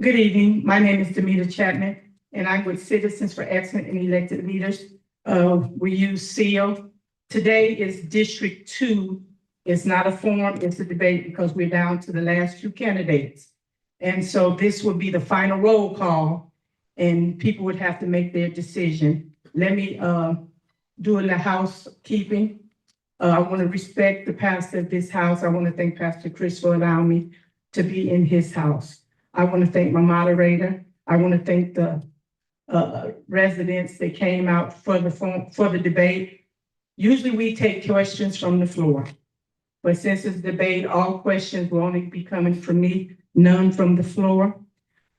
Good evening. My name is Damita Chatman, and I'm with Citizens for Excellent and Elected Leaders. We use C.E.E.L. Today is District 2. It's not a forum, it's a debate because we're down to the last two candidates. And so this would be the final roll call, and people would have to make their decision. Let me do a little housekeeping. I want to respect the pastor of this house. I want to thank Pastor Chris for allowing me to be in his house. I want to thank my moderator. I want to thank the residents that came out for the debate. Usually we take questions from the floor, but since it's debate, all questions will only be coming from me, none from the floor.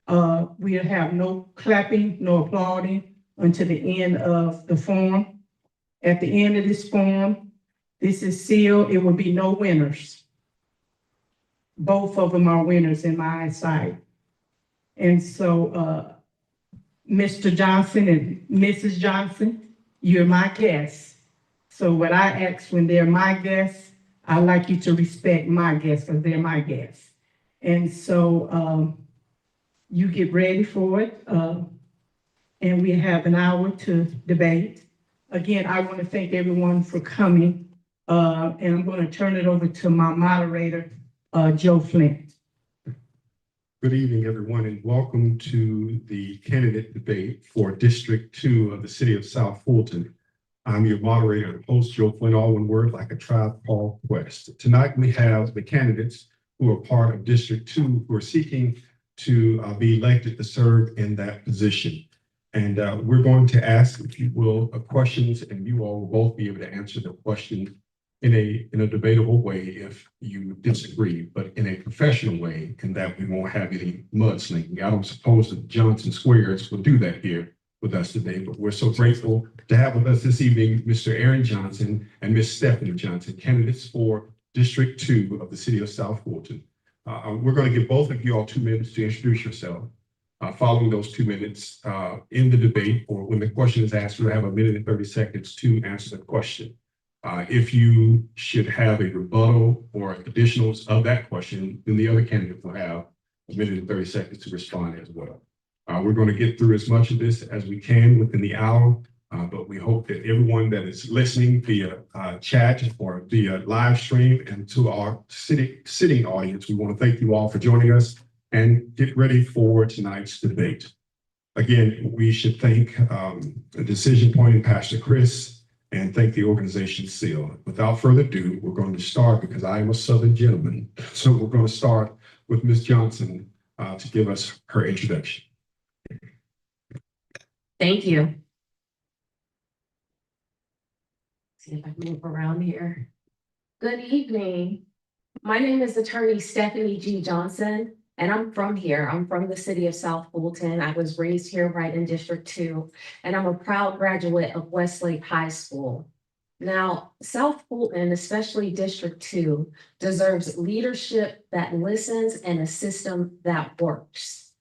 We'll have no clapping, no applauding until the end of the forum. At the end of this forum, this is sealed. It will be no winners. Both of them are winners in my eyesight. And so, Mr. Johnson and Mrs. Johnson, you're my guests. So what I ask when they're my guests, I like you to respect my guests because they're my guests. And so you get ready for it. And we have an hour to debate. Again, I want to thank everyone for coming. And I'm going to turn it over to my moderator, Joe Flint. Good evening, everyone, and welcome to the candidate debate for District 2 of the City of South Fulton. I'm your moderator and host, Joe Flynn, all one word, like a tribe called Quest. Tonight, we have the candidates who are part of District 2 who are seeking to be elected to serve in that position. And we're going to ask, if you will, questions, and you all will both be able to answer the question in a debatable way if you disagree, but in a professional way, in that we won't have any mudslinging. I don't suppose that Johnson Squares will do that here with us today, but we're so grateful to have with us this evening Mr. Aaron Johnson and Ms. Stephanie Johnson, candidates for District 2 of the City of South Fulton. We're going to give both of you all 2 minutes to introduce yourself. Following those 2 minutes in the debate, or when the question is asked, you'll have 1 minute and 30 seconds to answer the question. If you should have a rebuttal or additionals of that question, then the other candidate will have 1 minute and 30 seconds to respond as well. We're going to get through as much of this as we can within the hour, but we hope that everyone that is listening via chat or via live stream, and to our sitting audience, we want to thank you all for joining us and get ready for tonight's debate. Again, we should thank the decision point, Pastor Chris, and thank the organization C.E.E.L. Without further ado, we're going to start, because I am a Southern gentleman. So we're going to start with Ms. Johnson to give us her introduction. Thank you. See if I can move around here. Good evening. My name is Attorney Stephanie G. Johnson, and I'm from here. I'm from the City of South Fulton. I was raised here right in District 2, and I'm a proud graduate of Westlake High School. Now, South Fulton, especially District 2, deserves leadership that listens and a system that works.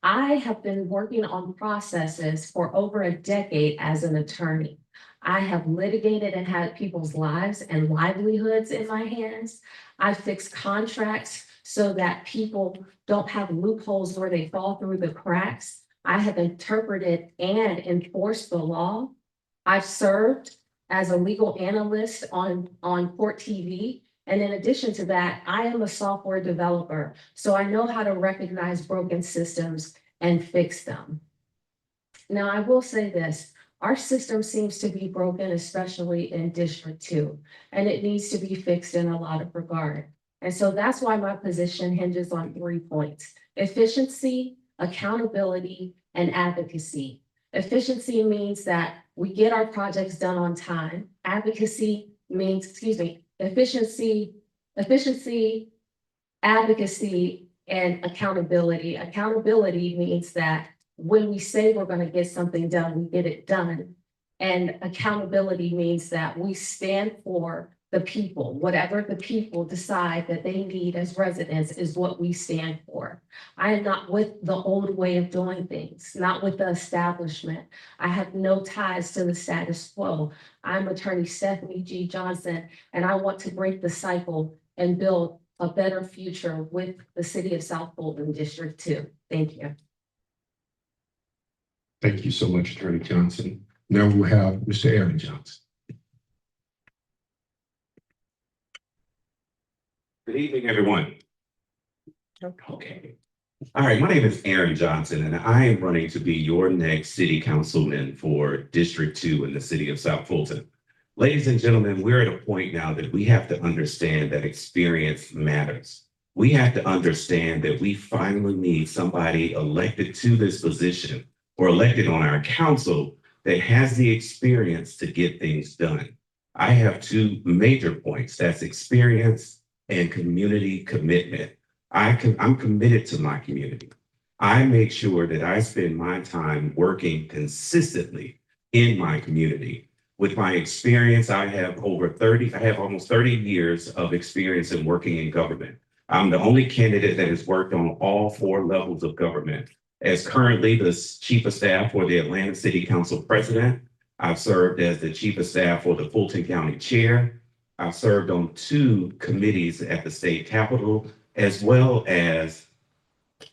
I have been working on processes for over a decade as an attorney. I have litigated and had people's lives and livelihoods in my hands. I fixed contracts so that people don't have loopholes where they fall through the cracks. I have interpreted and enforced the law. I've served as a legal analyst on Court TV. And in addition to that, I am a software developer, so I know how to recognize broken systems and fix them. Now, I will say this, our system seems to be broken, especially in District 2, and it needs to be fixed in a lot of regard. And so that's why my position hinges on 3 points: efficiency, accountability, and advocacy. Efficiency means that we get our projects done on time. Advocacy means, efficiency, advocacy, and accountability. Accountability means that when we say we're going to get something done, we get it done. And accountability means that we stand for the people. Whatever the people decide that they need as residents is what we stand for. I am not with the old way of doing things, not with the establishment. I have no ties to the status quo. I'm Attorney Stephanie G. Johnson, and I want to break the cycle and build a better future with the City of South Fulton District 2. Thank you. Thank you so much, Attorney Johnson. Now we'll have Mr. Aaron Johnson. Good evening, everyone. Okay. All right, my name is Aaron Johnson, and I am running to be your next city councilman for District 2 in the City of South Fulton. Ladies and gentlemen, we're at a point now that we have to understand that experience matters. We have to understand that we finally need somebody elected to this position or elected on our council that has the experience to get things done. I have two major points. That's experience and community commitment. I'm committed to my community. I make sure that I spend my time working consistently in my community. With my experience, I have almost 30 years of experience in working in government. I'm the only candidate that has worked on all 4 levels of government. As currently the Chief of Staff for the Atlanta City Council President, I've served as the Chief of Staff for the Fulton County Chair. I've served on 2 committees at the state capitol, as well as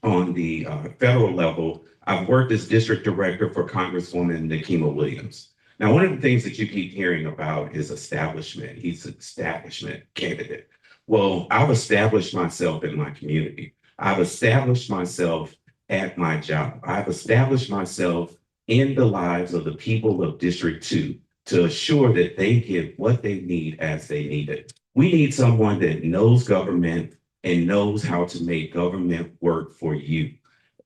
on the federal level. I've worked as district director for Congresswoman Nikema Williams. Now, one of the things that you keep hearing about is establishment. He's an establishment candidate. Well, I've established myself in my community. I've established myself at my job. I've established myself in the lives of the people of District 2 to assure that they get what they need as they need it. We need someone that knows government and knows how to make government work for you.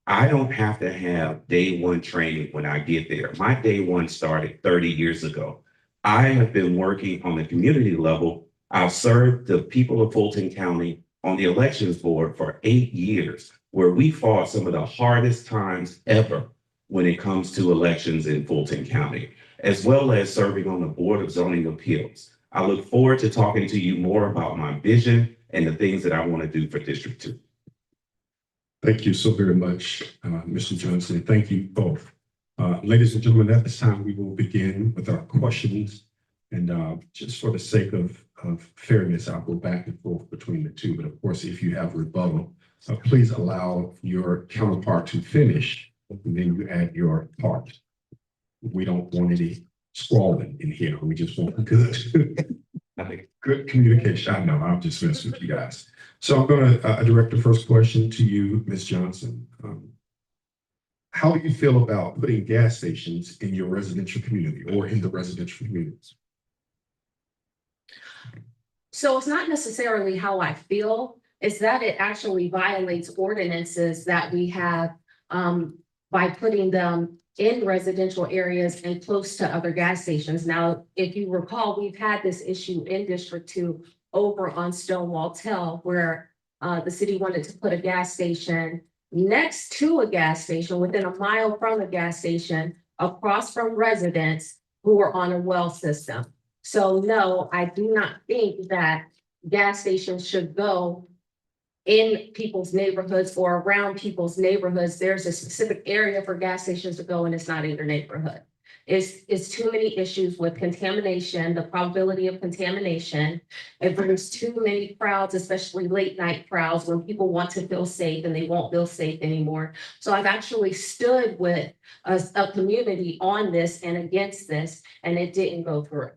I don't have to have day one training when I get there. My day one started 30 years ago. I have been working on the community level. I've served the people of Fulton County on the elections board for 8 years, where we fought some of the hardest times ever when it comes to elections in Fulton County, as well as serving on the Board of Zoning Appeals. I look forward to talking to you more about my vision and the things that I want to do for District 2. Thank you so very much, Mr. Johnson. Thank you both. Ladies and gentlemen, at this time, we will begin with our questions. And just for the sake of fairness, I'll go back and forth between the two. But of course, if you have rebuttal, please allow your counterpart to finish, and then you add your part. We don't want any scrawling in here. We just want good communication. I know, I'm just messing with you guys. So I'm going to direct the first question to you, Ms. Johnson. How do you feel about putting gas stations in your residential community or in the residential communities? So it's not necessarily how I feel, it's that it actually violates ordinances that we have by putting them in residential areas and close to other gas stations. Now, if you recall, we've had this issue in District 2 over on Stonewall Tell, where the city wanted to put a gas station next to a gas station, within a mile from a gas station, across from residents who are on a well system. So no, I do not think that gas stations should go in people's neighborhoods or around people's neighborhoods. There's a specific area for gas stations to go, and it's not in your neighborhood. It's too many issues with contamination, the probability of contamination. It brings too many crowds, especially late night crowds, when people want to feel safe and they won't feel safe anymore. So I've actually stood with a community on this and against this, and it didn't go through.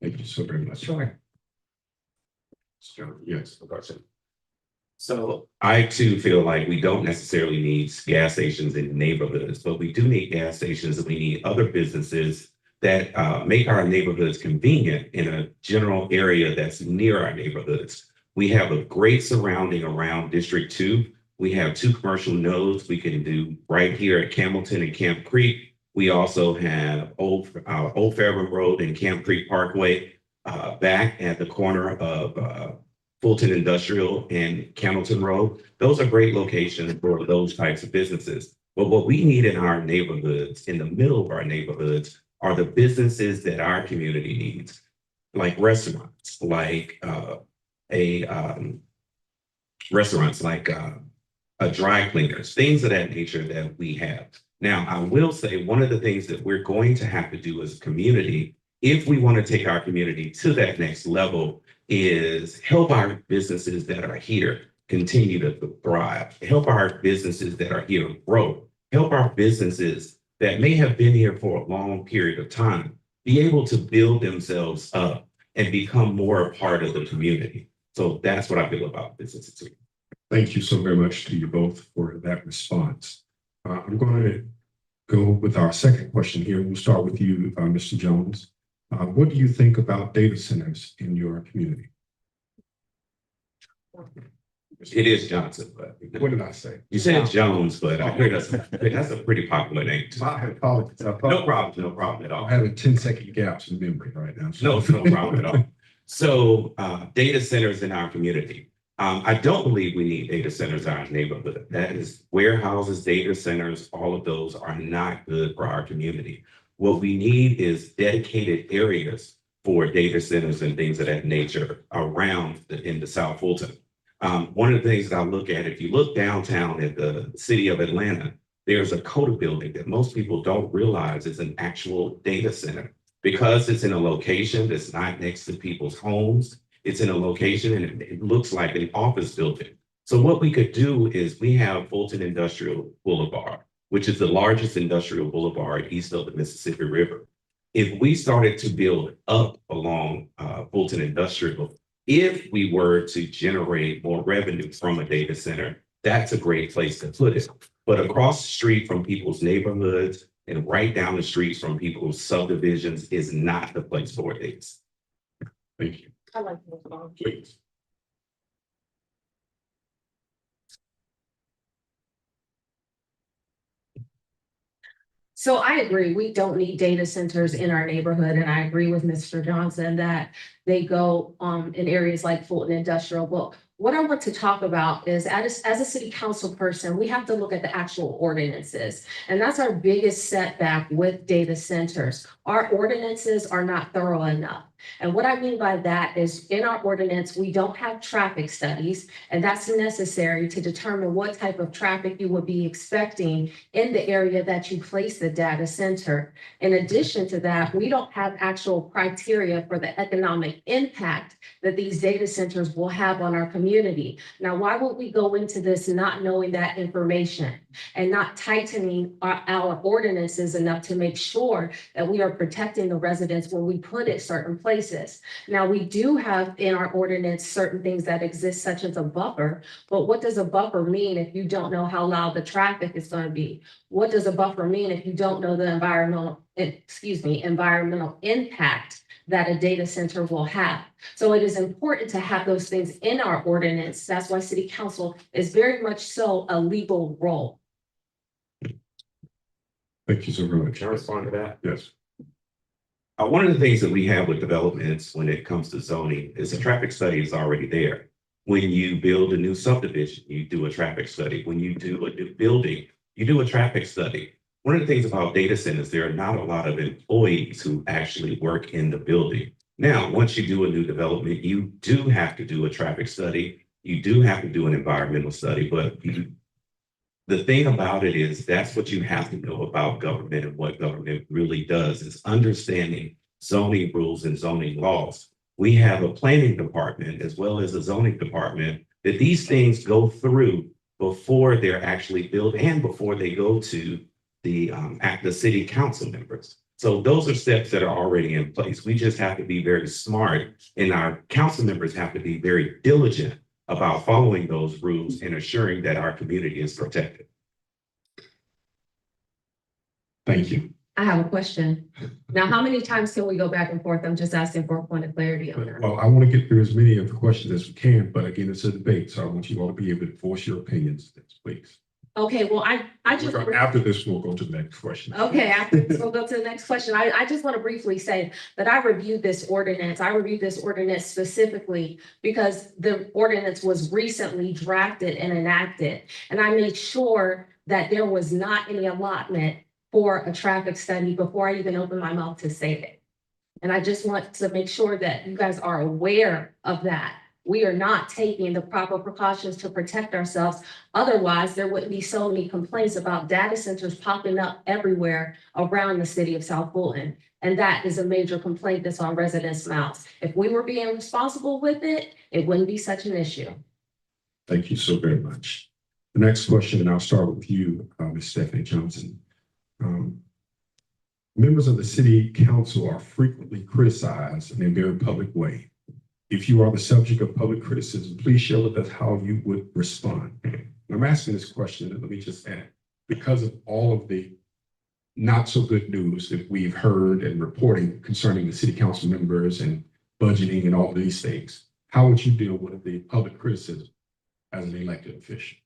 Thank you so very much. Sure. Yes. So I too feel like we don't necessarily need gas stations in neighborhoods, but we do need gas stations and we need other businesses that make our neighborhoods convenient in a general area that's near our neighborhoods. We have a great surrounding around District 2. We have 2 commercial nodes we can do right here at Campbellton and Camp Creek. We also have Old Fairburn Road and Camp Creek Parkway back at the corner of Fulton Industrial and Campbellton Road. Those are great locations for those types of businesses. But what we need in our neighborhoods, in the middle of our neighborhoods, are the businesses that our community needs, like restaurants, like a dry cleaners, things of that nature that we have. Now, I will say one of the things that we're going to have to do as a community If we want to take our community to that next level, is help our businesses that are here continue to thrive, help our businesses that are here grow, help our businesses that may have been here for a long period of time be able to build themselves up and become more a part of the community. So that's what I feel about businesses. Thank you so very much to you both for that response. I'm going to go with our second question here. We'll start with you, Mr. Jones. What do you think about data centers in your community? It is Johnson, but What did I say? you said Jones, but I hear that's a pretty popular name. I apologize. No problem at all. I'm having 10-second gaps in memory right now. No problem at all. So data centers in our community. I don't believe we need data centers in our neighborhood. That is warehouses, data centers, all of those are not good for our community. What we need is dedicated areas for data centers and things of that nature around in the South Fulton. One of the things that I look at, if you look downtown at the city of Atlanta, there's a CODA building that most people don't realize is an actual data center because it's in a location that's not next to people's homes. It's in a location and it looks like an office building. So what we could do is we have Fulton Industrial Boulevard, which is the largest industrial boulevard east of the Mississippi River. If we started to build up along Fulton Industrial, if we were to generate more revenue from a data center, that's a great place to put it. But across the street from people's neighborhoods and right down the streets from people's subdivisions is not the place for it. Thank you. I like that. Please. So I agree, we don't need data centers in our neighborhood, and I agree with Mr. Johnson that they go in areas like Fulton Industrial. But what I want to talk about is as a city council person, we have to look at the actual ordinances. And that's our biggest setback with data centers. Our ordinances are not thorough enough. And what I mean by that is in our ordinance, we don't have traffic studies, and that's necessary to determine what type of traffic you would be expecting in the area that you place the data center. In addition to that, we don't have actual criteria for the economic impact that these data centers will have on our community. Now, why would we go into this not knowing that information and not tightening our ordinances enough to make sure that we are protecting the residents when we put it certain places? Now, we do have in our ordinance certain things that exist, such as a buffer, but what does a buffer mean if you don't know how loud the traffic is going to be? What does a buffer mean if you don't know the environmental impact that a data center will have? So it is important to have those things in our ordinance. That's why City Council is very much so a legal role. Thank you so very much. Can I respond to that? Yes. One of the things that we have with developments when it comes to zoning is a traffic study is already there. When you build a new subdivision, you do a traffic study. When you do a new building, you do a traffic study. One of the things about data centers, there are not a lot of employees who actually work in the building. Now, once you do a new development, you do have to do a traffic study. You do have to do an environmental study, but the thing about it is that's what you have to know about government and what government really does is understanding zoning rules and zoning laws. We have a planning department as well as a zoning department that these things go through before they're actually built and before they go to the city council members. So those are steps that are already in place. We just have to be very smart, and our council members have to be very diligent about following those rules and assuring that our community is protected. Thank you. I have a question. Now, how many times can we go back and forth? I'm just asking for a point of clarity on that. Well, I want to get through as many of the questions as we can, but again, it's a debate, so I want you all to be able to voice your opinions, please. Okay, well, I just. After this, we'll go to the next question. Okay, after this, we'll go to the next question. I just want to briefly say that I reviewed this ordinance. I reviewed this ordinance specifically because the ordinance was recently drafted and enacted. And I made sure that there was not any allotment for a traffic study before I even opened my mouth to say it. And I just want to make sure that you guys are aware of that. We are not taking the proper precautions to protect ourselves. Otherwise, there wouldn't be so many complaints about data centers popping up everywhere around the city of South Fulton. And that is a major complaint that's on residents' mouths. If we were being responsible with it, it wouldn't be such an issue. Thank you so very much. The next question, and I'll start with you, Ms. Stephanie Johnson. Members of the city council are frequently criticized in a very public way. If you are the subject of public criticism, please share with us how you would respond. I'm asking this question, and let me just add, because of all of the not so good news that we've heard and reporting concerning the city council members and budgeting and all of these things, how would you deal with the public criticism as an elected official?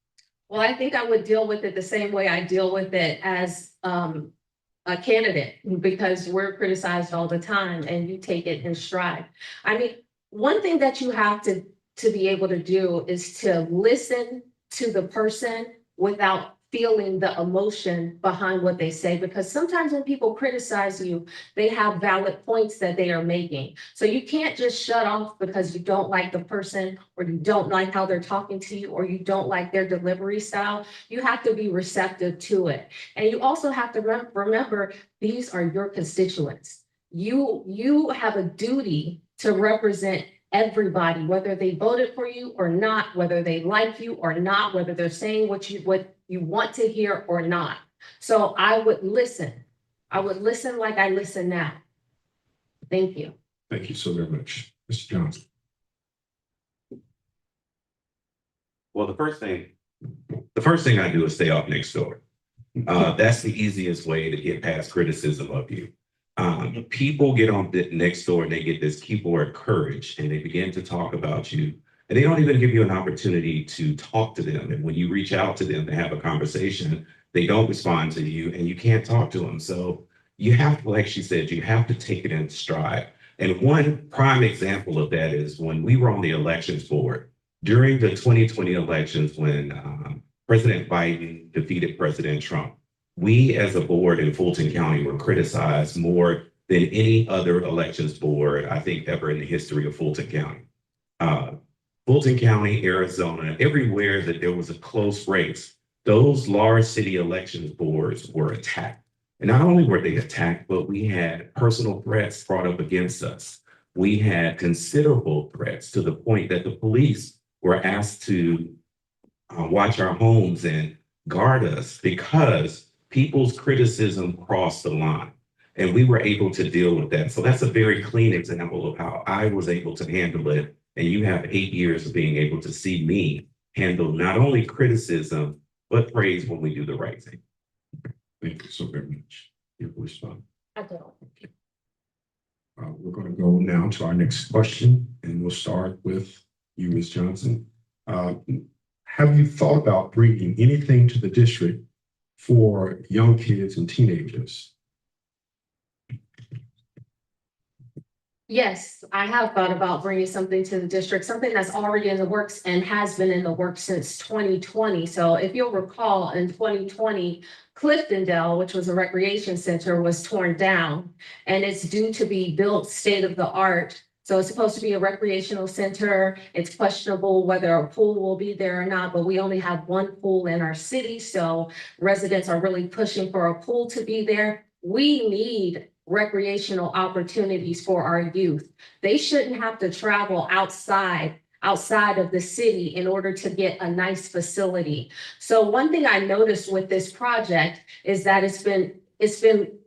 Well, I think I would deal with it the same way I deal with it as a candidate, because we're criticized all the time and you take it in stride. I mean, one thing that you have to be able to do is to listen to the person without feeling the emotion behind what they say, because sometimes when people criticize you, they have valid points that they are making. So you can't just shut off because you don't like the person, or you don't like how they're talking to you, or you don't like their delivery style. You have to be receptive to it. And you also have to remember, these are your constituents. You have a duty to represent everybody, whether they voted for you or not, whether they like you or not, whether they're saying what you want to hear or not. So I would listen. I would listen like I listen now. Thank you. Thank you so very much. Mr. Johnson. Well, the first thing I do is stay off next door. That's the easiest way to get past criticism of you. People get on next door and they get this keyboard courage and they begin to talk about you, and they don't even give you an opportunity to talk to them. And when you reach out to them to have a conversation, they don't respond to you and you can't talk to them. So you have to, like she said, you have to take it in stride. And one prime example of that is when we were on the elections board during the 2020 elections, when President Biden defeated President Trump. We as a board in Fulton County were criticized more than any other elections board, I think, ever in the history of Fulton County. Fulton County, Arizona, everywhere that there was a close race, those large city elections boards were attacked. And not only were they attacked, but we had personal threats brought up against us. We had considerable threats to the point that the police were asked to watch our homes and guard us because people's criticism crossed the line, and we were able to deal with that. So that's a very clean example of how I was able to handle it. And you have 8 years of being able to see me handle not only criticism, but praise when we do the right thing. Thank you so very much. Your response. I don't. We're going to go now to our next question, and we'll start with you, Ms. Johnson. Have you thought about bringing anything to the district for young kids and teenagers? Yes, I have thought about bringing something to the district, something that's already in the works and has been in the works since 2020. So if you'll recall, in 2020, Cliftondale, which was a recreation center, was torn down, and it's due to be built state of the art. So it's supposed to be a recreational center. It's questionable whether a pool will be there or not, but we only have one pool in our city. So residents are really pushing for a pool to be there. We need recreational opportunities for our youth. They shouldn't have to travel outside of the city in order to get a nice facility. So one thing I noticed with this project is that it's been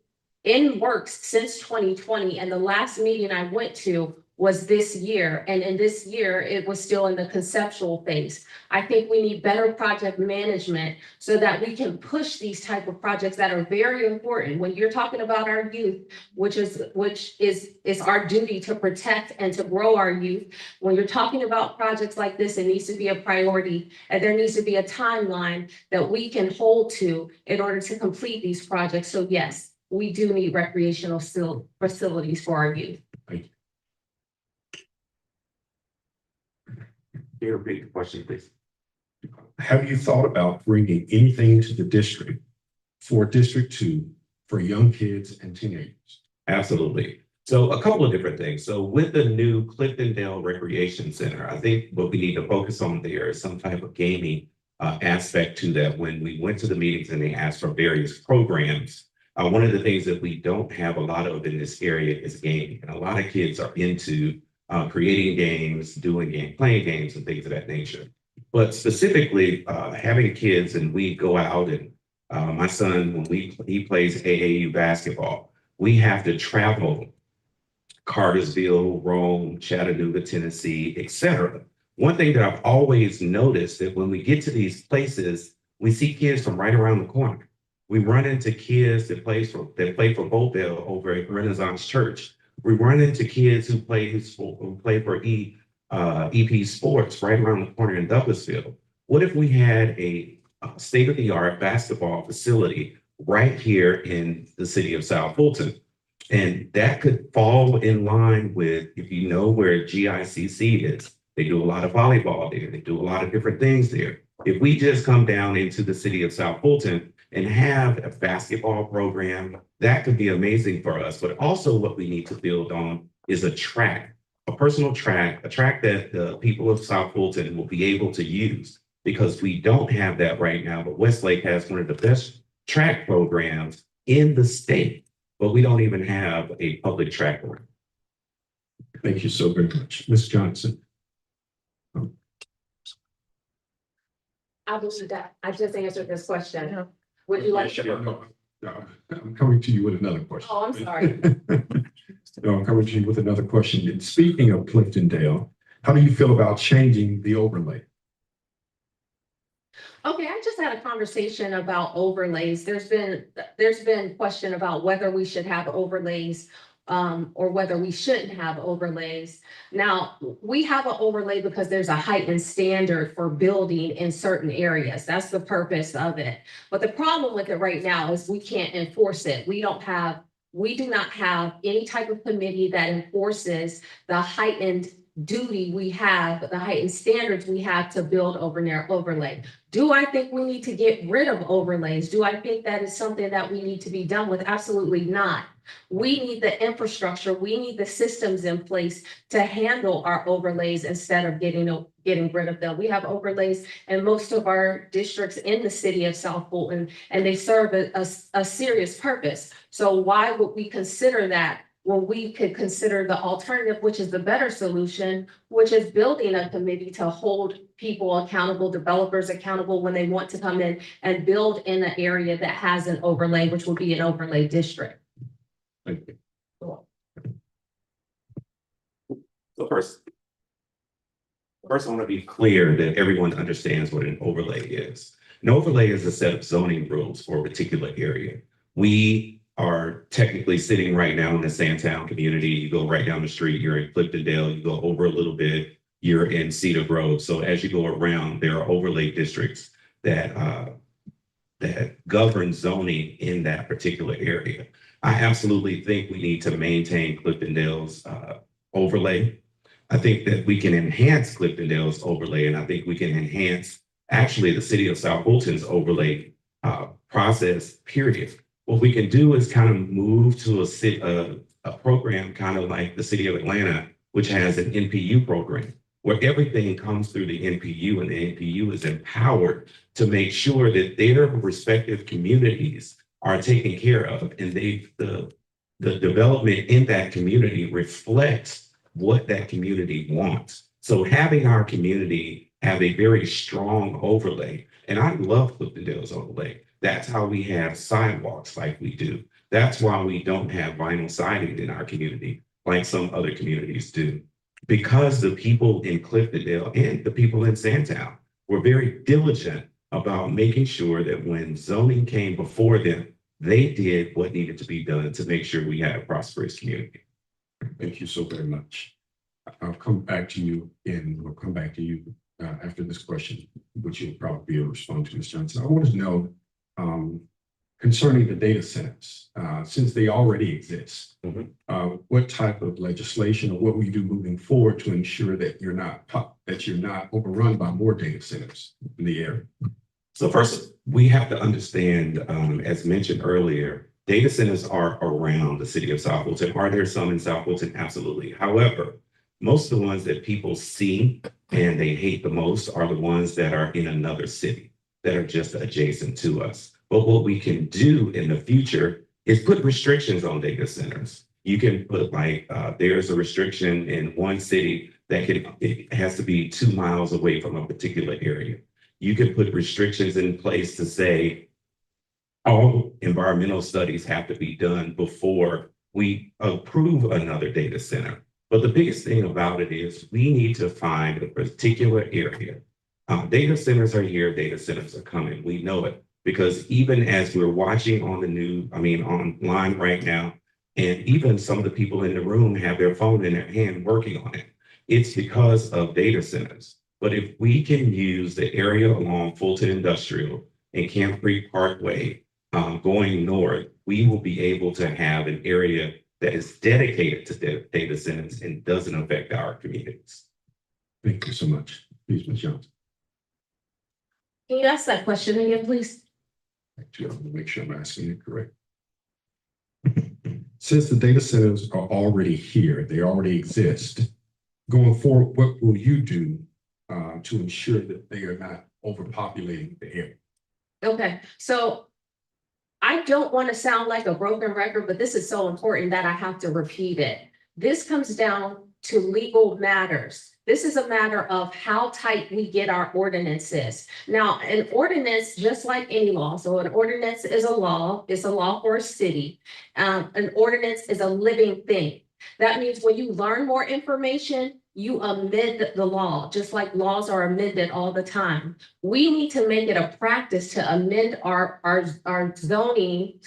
in works since 2020, and the last meeting I went to was this year. And in this year, it was still in the conceptual phase. I think we need better project management so that we can push these type of projects that are very important. When you're talking about our youth, which is our duty to protect and to grow our youth. When you're talking about projects like this, it needs to be a priority, and there needs to be a timeline that we can hold to in order to complete these projects. So yes, we do need recreational facilities for our youth. Can you repeat the question, please? Have you thought about bringing anything to the district for District 2 for young kids and teenagers? Absolutely. So a couple of different things. So with the new Cliftondale Recreation Center, I think what we need to focus on there is some type of gaming aspect to that. When we went to the meetings and they asked for various programs, one of the things that we don't have a lot of in this area is gaming. And a lot of kids are into creating games, playing games and things of that nature. But specifically having kids, and we go out and my son, when he plays AAU basketball, we have to travel Cartersville, Rome, Chattanooga, Tennessee, etc. One thing that I've always noticed that when we get to these places, we see kids from right around the corner. We run into kids that play for Bowbell over at Renaissance Church. We run into kids who play for EP Sports right around the corner in Douglasville. What if we had a state-of-the-art basketball facility right here in the city of South Fulton? And that could fall in line with, if you know where GICC is, they do a lot of volleyball there. They do a lot of different things there. If we just come down into the city of South Fulton and have a basketball program, that could be amazing for us. But also what we need to build on is a track, a personal track, a track that the people of South Fulton will be able to use, because we don't have that right now. But Westlake has one of the best track programs in the state, but we don't even have a public track program. Thank you so very much. Ms. Johnson. I believe that I just answered this question. Would you like? No, I'm coming to you with another question. Oh, I'm sorry. No, I'm coming to you with another question. And speaking of Cliftondale, how do you feel about changing the overlay? Okay, I just had a conversation about overlays. There's been question about whether we should have overlays or whether we shouldn't have overlays. Now, we have an overlay because there's a heightened standard for building in certain areas. That's the purpose of it. But the problem with it right now is we can't enforce it. We do not have any type of committee that enforces the heightened duty we have, the heightened standards we have to build overlay. Do I think we need to get rid of overlays? Do I think that is something that we need to be done with? Absolutely not. We need the infrastructure, we need the systems in place to handle our overlays instead of getting rid of them. We have overlays in most of our districts in the city of South Fulton, and they serve a serious purpose. So why would we consider that when we could consider the alternative, which is the better solution, which is building a committee to hold people accountable, developers accountable when they want to come in and build in an area that has an overlay, which would be an overlay district. Thank you. So first, I want to be clear that everyone understands what an overlay is. An overlay is a set of zoning rules for a particular area. We are technically sitting right now in the Sandtown community. You go right down the street, you're in Cliftondale, you go over a little bit, you're in Cedar Grove. So as you go around, there are overlay districts that govern zoning in that particular area. I absolutely think we need to maintain Cliftondale's overlay. I think that we can enhance Cliftondale's overlay, and I think we can enhance actually the city of South Fulton's overlay process, period. What we can do is kind of move to a program kind of like the city of Atlanta, which has an NPU program, where everything comes through the NPU, and the NPU is empowered to make sure that their respective communities are taken care of, and the development in that community reflects what that community wants. So having our community have a very strong overlay, and I love Cliftondale's overlay. That's how we have sidewalks like we do. That's why we don't have vinyl siding in our community like some other communities do. Because the people in Cliftondale and the people in Sandtown were very diligent about making sure that when zoning came before them, they did what needed to be done to make sure we had a prosperous community. Thank you so very much. I'll come back to you, and we'll come back to you after this question, which you'll probably be able to respond to, Ms. Johnson. I want to know concerning the data centers, since they already exist, what type of legislation or what will you do moving forward to ensure that you're not overrun by more data centers in the area? So first, we have to understand, as mentioned earlier, Data centers are around the city of South Fulton. Are there some in South Fulton? Absolutely. However, most of the ones that people see and they hate the most are the ones that are in another city that are just adjacent to us. But what we can do in the future is put restrictions on data centers. You can put there's a restriction in one city that it has to be 2 miles away from a particular area. You can put restrictions in place to say all environmental studies have to be done before we approve another data center. But the biggest thing about it is we need to find a particular area. Data centers are here, data centers are coming. We know it because even as we're watching on the news, online right now, and even some of the people in the room have their phone in their hand working on it, it's because of data centers. But if we can use the area along Fulton Industrial and Camp Creek Parkway going north, we will be able to have an area that is dedicated to data centers and doesn't affect our communities. Thank you so much. Please, Ms. Johnson. Can you ask that question again, please? Actually, I'm gonna make sure I'm asking it correct. Since the data centers are already here, they already exist, going forward, what will you do to ensure that they are not overpopulating the area? Okay, so I don't want to sound like a broken record, but this is so important that I have to repeat it. This comes down to legal matters. This is a matter of how tight we get our ordinances. Now, an ordinance, just like any law, so an ordinance is a law, it's a law for a city. An ordinance is a living thing. That means when you learn more information, you amend the law, just like laws are amended all the time. We need to make it a practice to amend our zoning,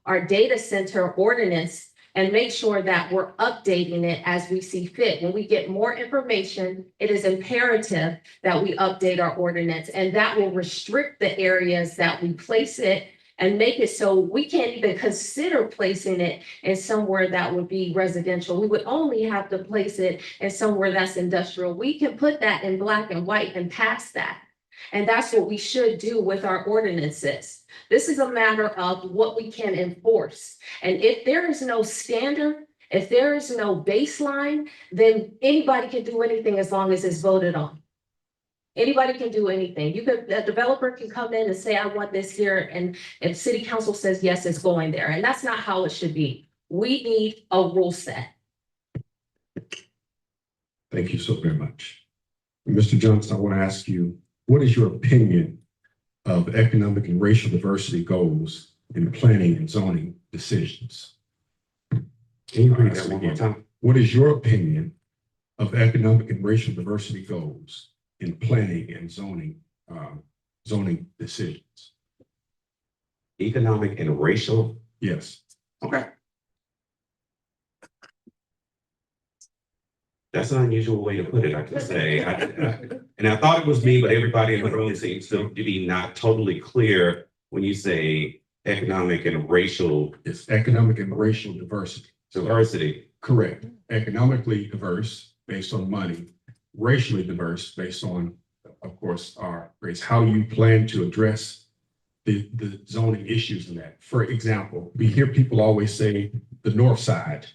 our data center ordinance, and make sure that we're updating it as we see fit. When we get more information, it is imperative that we update our ordinance, and that will restrict the areas that we place it and make it so we can't even consider placing it in somewhere that would be residential. We would only have to place it in somewhere that's industrial. We can put that in black and white and pass that. And that's what we should do with our ordinances. This is a matter of what we can enforce. And if there is no standard, if there is no baseline, then anybody can do anything as long as it's voted on. Anybody can do anything. A developer can come in and say, I want this here. And if city council says, yes, it's going there. And that's not how it should be. We need a rule set. Thank you so very much. Mr. Johnson, I want to ask you, what is your opinion of economic and racial diversity goals in planning and zoning decisions? Can you read that one more time? What is your opinion of economic and racial diversity goals in planning and zoning decisions? Economic and racial? Yes. Okay. That's an unusual way to put it, I can say. And I thought it was me, but everybody in the room seems to be not totally clear when you say economic and racial. It's economic and racial diversity. Diversity. Correct. Economically diverse based on money, racially diverse based on, of course, our race. How do you plan to address the zoning issues in that? For example, we hear people always say the north side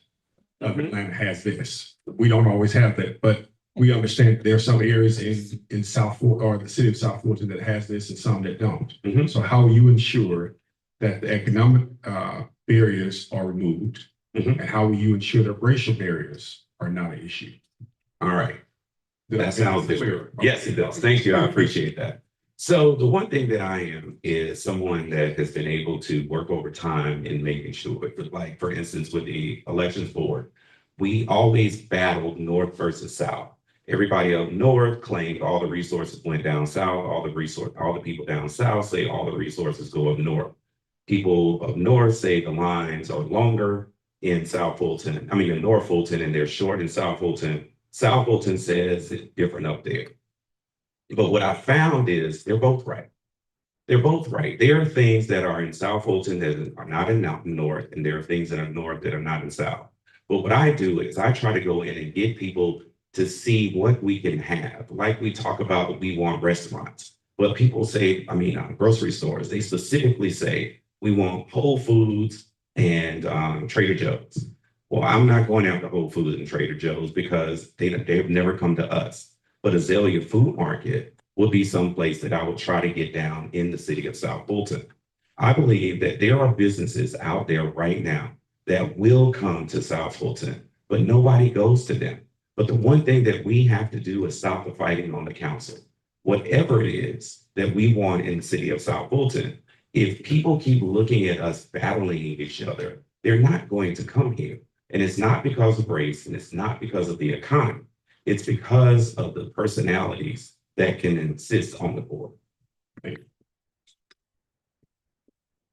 of Atlanta has this. We don't always have that, but we understand there are some areas in South Fulton or the city of South Fulton that has this and some that don't. So how will you ensure that the economic barriers are removed? And how will you ensure that racial barriers are not an issue? All right. That sounds clear. Yes, it does. Thank you. I appreciate that. So the one thing that I am is someone that has been able to work over time in making sure, like, for instance, with the elections board, we always battled north versus south. Everybody up north claimed all the resources went down south, all the people down south say all the resources go up north. People up north say the lines are longer in South Fulton, in North Fulton, and they're short in South Fulton. South Fulton says it's different up there. But what I found is they're both right. They're both right. There are things that are in South Fulton that are not in north, and there are things that are north that are not in south. But what I do is I try to go in and get people to see what we can have. Like we talk about, we want restaurants, but people say, grocery stores, they specifically say, we want Whole Foods, and Trader Joe's. Well, I'm not going after Whole Foods and Trader Joe's because they've never come to us. But Azalea Food Market would be someplace that I would try to get down in the city of South Fulton. I believe that there are businesses out there right now that will come to South Fulton, but nobody goes to them. But the one thing that we have to do is stop the fighting on the council. Whatever it is that we want in the city of South Fulton, if people keep looking at us battling each other, they're not going to come here. And it's not because of race, and it's not because of the economy. It's because of the personalities that can insist on the board.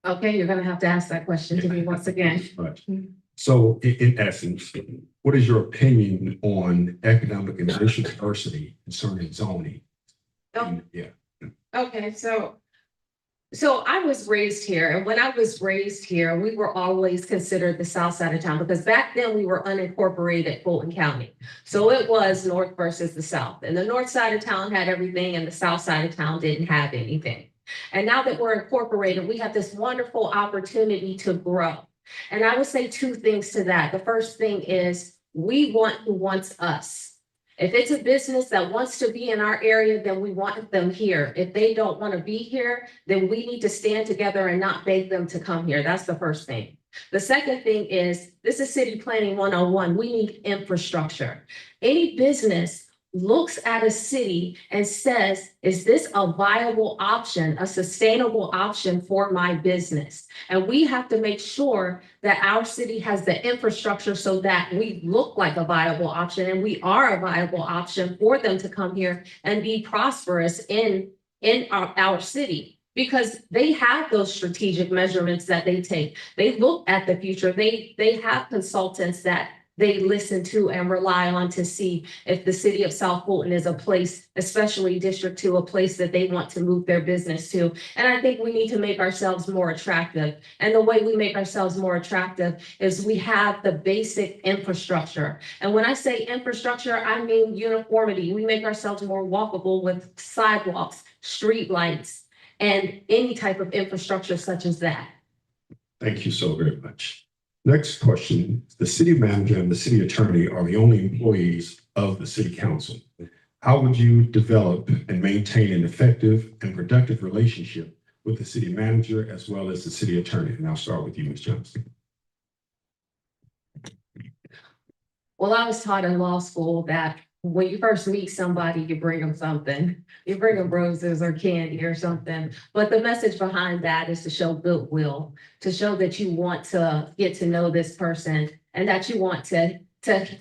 Okay, you're gonna have to ask that question to me once again. Right. So in essence, what is your opinion on economic and racial diversity concerning zoning? Oh. Yeah. Okay, so I was raised here, and when I was raised here, we were always considered the south side of town because back then we were unincorporated Fulton County. So it was north versus the south, and the north side of town had everything and the south side of town didn't have anything. And now that we're incorporated, we have this wonderful opportunity to grow. And I would say two things to that. The first thing is we want who wants us. If it's a business that wants to be in our area, then we want them here. If they don't want to be here, then we need to stand together and not beg them to come here. That's the first thing. The second thing is, this is City Planning 101. We need infrastructure. Any business looks at a city and says, is this a viable option, a sustainable option for my business? And we have to make sure that our city has the infrastructure so that we look like a viable option and we are a viable option for them to come here and be prosperous in our city. Because they have those strategic measurements that they take. They look at the future. They have consultants that they listen to and rely on to see if the city of South Fulton is a place, especially District 2, a place that they want to move their business to. And I think we need to make ourselves more attractive. And the way we make ourselves more attractive is we have the basic infrastructure. And when I say infrastructure, I mean uniformity. We make ourselves more walkable with sidewalks, street lights, and any type of infrastructure such as that. Thank you so very much. Next question. The city manager and the city attorney are the only employees of the city council. How would you develop and maintain an effective and productive relationship with the city manager as well as the city attorney? And I'll start with you, Ms. Johnson. Well, I was taught in law school that when you first meet somebody, you bring them something. You bring them roses or candy or something. But the message behind that is to show goodwill, to show that you want to get to know this person and that you want to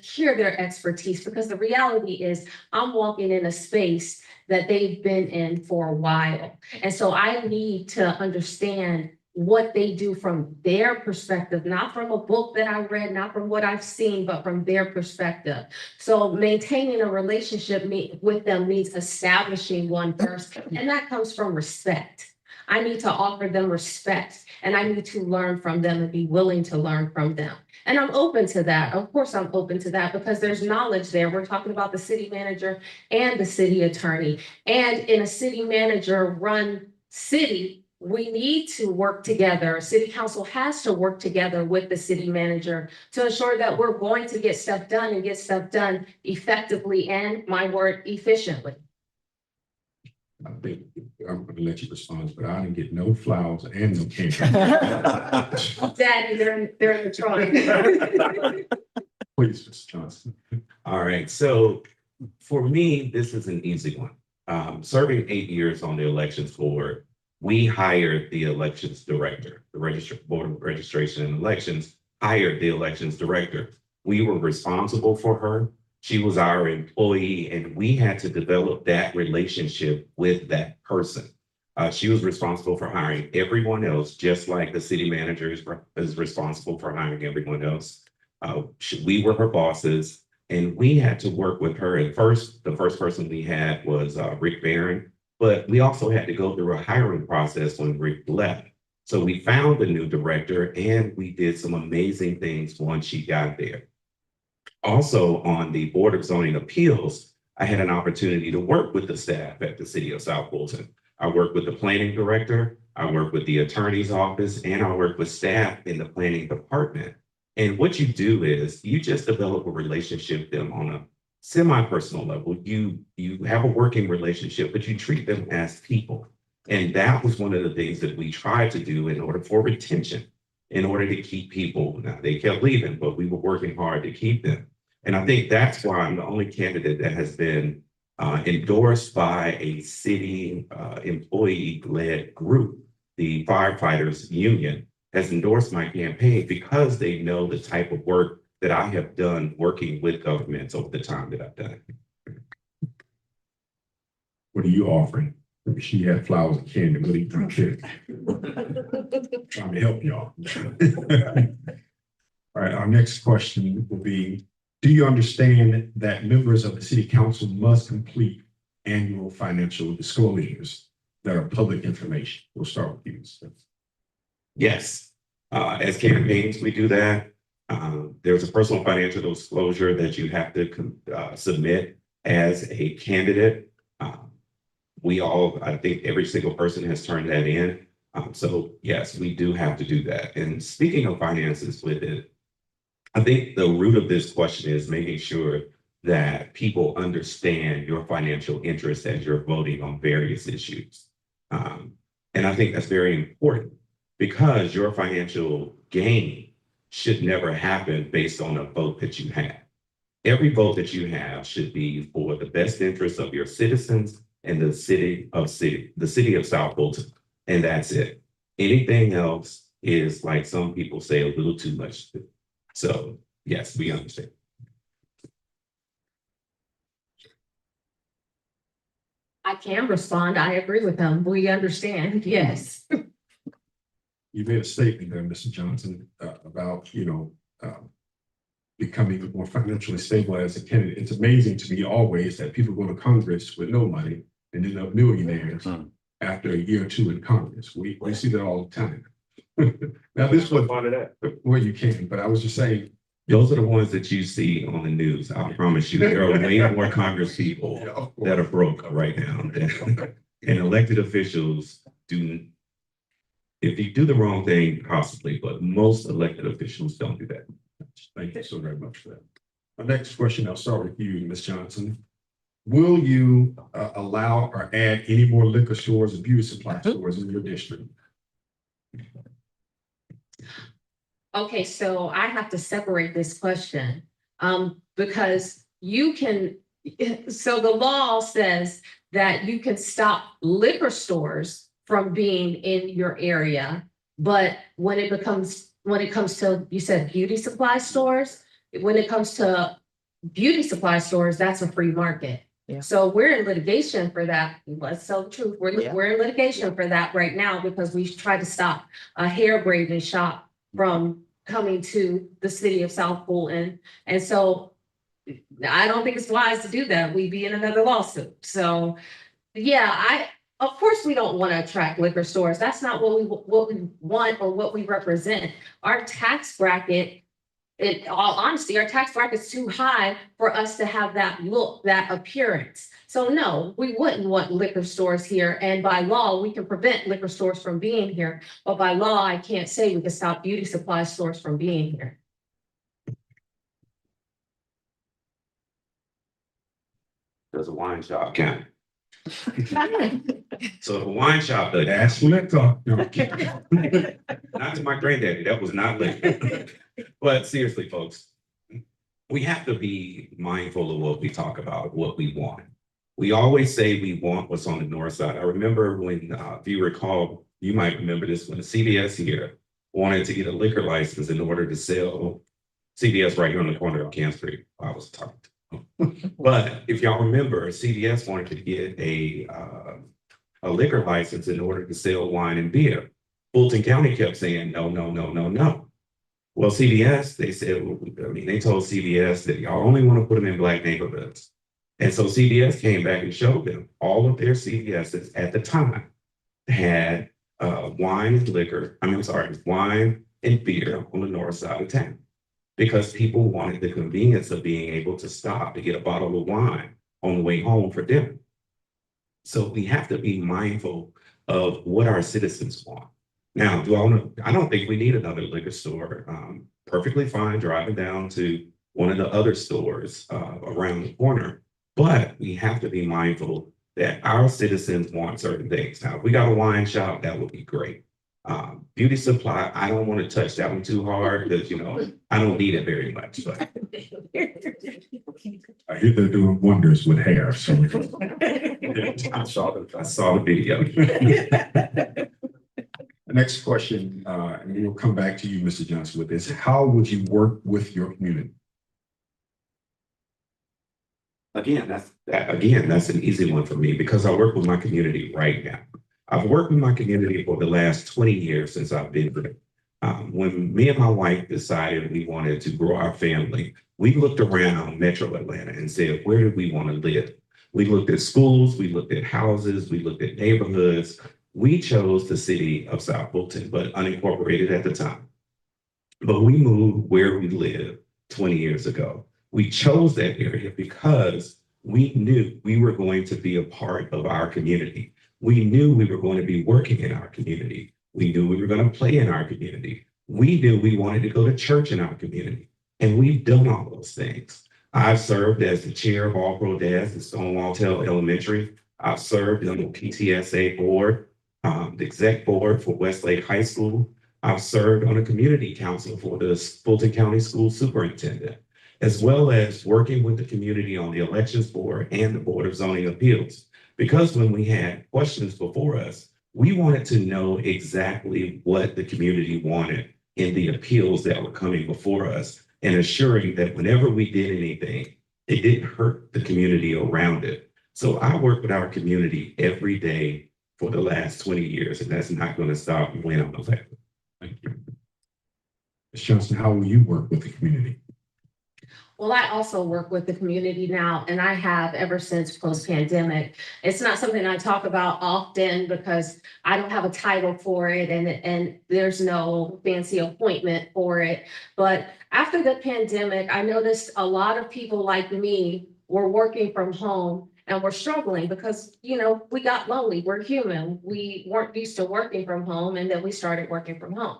hear their expertise. Because the reality is I'm walking in a space that they've been in for a while. And so I need to understand what they do from their perspective, not from a book that I read, not from what I've seen, but from their perspective. So maintaining a relationship with them means establishing one first, and that comes from respect. I need to offer them respect, and I need to learn from them and be willing to learn from them. And I'm open to that. Of course, I'm open to that because there's knowledge there. We're talking about the city manager and the city attorney. And in a city manager run city, we need to work together. City council has to work together with the city manager to ensure that we're going to get stuff done and get stuff done effectively and, my word, efficiently. I think I'm going to let you respond, but I didn't get no flowers and no candy. Daddy, they're in the trunk. Please, Mr. Johnson. All right, so for me, this is an easy one. Serving 8 years on the elections board, we hired the elections director. The Board of Registration and Elections hired the elections director. We were responsible for her. She was our employee, and we had to develop that relationship with that person. She was responsible for hiring everyone else, just like the city manager is responsible for hiring everyone else. We were her bosses, and we had to work with her. At first, the first person we had was Rick Barron. But we also had to go through a hiring process when Rick left. So we found a new director and we did some amazing things once she got there. Also on the Board of Zoning Appeals, I had an opportunity to work with the staff at the City of South Fulton. I worked with the planning director, I work with the attorney's office, and I work with staff in the planning department. And what you do is you just develop a relationship with them on a semi-personal level. You have a working relationship, but you treat them as people. And that was one of the things that we tried to do in order for retention, in order to keep people. Now, they kept leaving, but we were working hard to keep them. And I think that's why I'm the only candidate that has been endorsed by a city employee-led group. The firefighters union has endorsed my campaign because they know the type of work that I have done working with governments over the time that I've done it. What are you offering? She had flowers and candy. What are you trying to help y'all? All right, our next question will be, do you understand that members of the city council must complete annual financial disclosures that are public information? We'll start with you. Yes, as campaigns, we do that. There's a personal financial disclosure that you have to submit as a candidate. I think every single person has turned that in. So yes, we do have to do that. And speaking of finances with it, I think the root of this question is making sure that people understand your financial interest as you're voting on various issues. And I think that's very important because your financial gain should never happen based on a vote that you have. Every vote that you have should be for the best interest of your citizens and the city of South Fulton. And that's it. Anything else is, like some people say, a little too much. So yes, we understand. I can respond. I agree with them. We understand. Yes. You made a statement there, Mr. Johnson, about, becoming more financially stable as a candidate. It's amazing to me always that people go to Congress with no money and end up millionaires after a year or two in Congress. We see that all the time. Now, this was part of that. well, you can, but I was just saying, Those are the ones that you see on the news. I promise you, there are way more Congress people that are broke right now. And elected officials do, if you do the wrong thing, possibly, but most elected officials don't do that. Thank you so very much for that. My next question, I'll start with you, Ms. Johnson. Will you allow or add any more liquor stores and beauty supply stores in your district? Okay, so I have to separate this question because you can, so the law says that you can stop liquor stores from being in your area, but when it comes to, you said beauty supply stores, when it comes to beauty supply stores, that's a free market. Yeah. So we're in litigation for that. Let's tell the truth. We're in litigation for that right now because we tried to stop a hair braiding shop from coming to the city of South Fulton. And so I don't think it's wise to do that. We'd be in another lawsuit. So yeah, of course we don't want to attract liquor stores. That's not what we want or what we represent. Our tax bracket, in all honesty, our tax bracket is too high for us to have that look, that appearance. So no, we wouldn't want liquor stores here. And by law, we can prevent liquor stores from being here. But by law, I can't say we can stop beauty supply stores from being here. Does a wine shop count? So if a wine shop does, That's what I thought. No. not to my granddaddy, that was not liquor. But seriously, folks, we have to be mindful of what we talk about, what we want. We always say we want what's on the north side. I remember when, if you recall, you might remember this, when the CVS here wanted to get a liquor license in order to sell CVS right here on the corner of Camp Street. I was talking. But if y'all remember, CVS wanted to get a liquor license in order to sell wine and beer. Fulton County kept saying, no, no, no, no, no. Well, CVS, they said, they told CVS that y'all only want to put them in Black neighborhoods. And so CVS came back and showed them all of their CVSs at the time had wine and beer on the north side of town, because people wanted the convenience of being able to stop to get a bottle of wine on the way home for dinner. So we have to be mindful of what our citizens want. Now, I don't think we need another liquor store. Perfectly fine driving down to one of the other stores around the corner, but we have to be mindful that our citizens want certain things. Now, if we got a wine shop, that would be great. Beauty supply, I don't want to touch that one too hard because, I don't need it very much, but I hear they're doing wonders with hair, so. I saw the video. The next question, and we'll come back to you, Mr. Johnson, with this. How would you work with your community? Again, that's an easy one for me because I work with my community right now. I've worked with my community for the last 20 years since I've been here. When me and my wife decided we wanted to grow our family, we looked around Metro Atlanta and said, where do we want to live? We looked at schools, we looked at houses, we looked at neighborhoods. We chose the city of South Fulton, but unincorporated at the time. But we moved where we live 20 years ago. We chose that area because we knew we were going to be a part of our community. We knew we were going to be working in our community. We knew we were going to play in our community. We knew we wanted to go to church in our community. And we've done all those things. I've served as the chair of All Pro Dads at Stonewall Tail Elementary. I've served on the PTSA board, the exec board for Westlake High School. I've served on a community council for the Fulton County School Superintendent, as well as working with the community on the elections board and the Board of Zoning Appeals. Because when we had questions before us, we wanted to know exactly what the community wanted in the appeals that were coming before us and assuring that whenever we did anything, it didn't hurt the community around it. So I work with our community every day for the last 20 years, and that's not going to stop when I'm elected. Thank you. Ms. Johnson, how will you work with the community? Well, I also work with the community now, and I have ever since post-pandemic. It's not something I talk about often because I don't have a title for it and there's no fancy appointment for it. But after the pandemic, I noticed a lot of people like me were working from home and we're struggling because, we got lonely. We're human. We weren't used to working from home, and then we started working from home.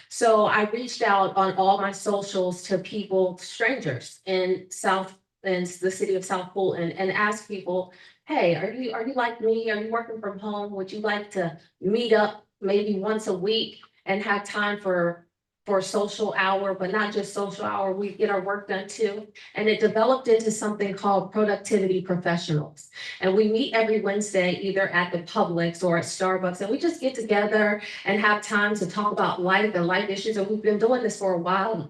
So I reached out on all my socials to people, strangers in the city of South Fulton, and asked people, hey, are you like me? Are you working from home? Would you like to meet up maybe once a week and have time for a social hour, but not just social hour, we get our work done too. And it developed into something called Productivity Professionals. And we meet every Wednesday, either at the Publix or at Starbucks, and we just get together and have time to talk about life and life issues. And we've been doing this for a while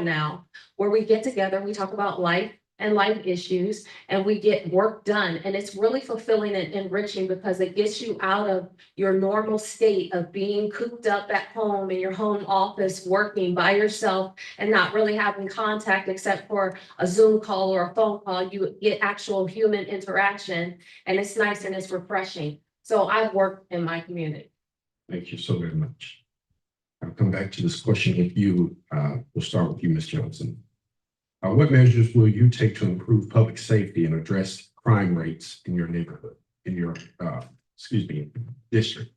now, where we get together, we talk about life and life issues, and we get work done. And it's really fulfilling and enriching because it gets you out of your normal state of being cooped up at home in your home office, working by yourself and not really having contact except for a Zoom call or a phone call. You get actual human interaction, and it's nice and it's refreshing. So I work in my community. Thank you so very much. I'll come back to this question with you. We'll start with you, Ms. Johnson. What measures will you take to improve public safety and address crime rates in your neighborhood, in your, district?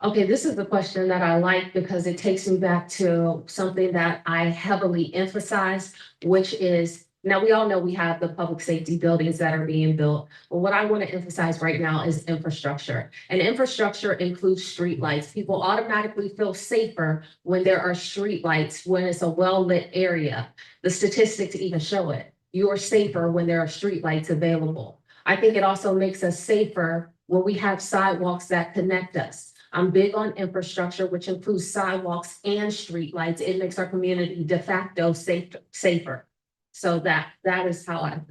Okay, this is the question that I like because it takes me back to something that I heavily emphasize, which is, now we all know we have the public safety buildings that are being built, but what I want to emphasize right now is infrastructure. And infrastructure includes streetlights. People automatically feel safer when there are streetlights, when it's a well-lit area. The statistics even show it. You are safer when there are streetlights available. I think it also makes us safer when we have sidewalks that connect us. I'm big on infrastructure, which includes sidewalks and streetlights. It makes our community de facto safer. So that is how I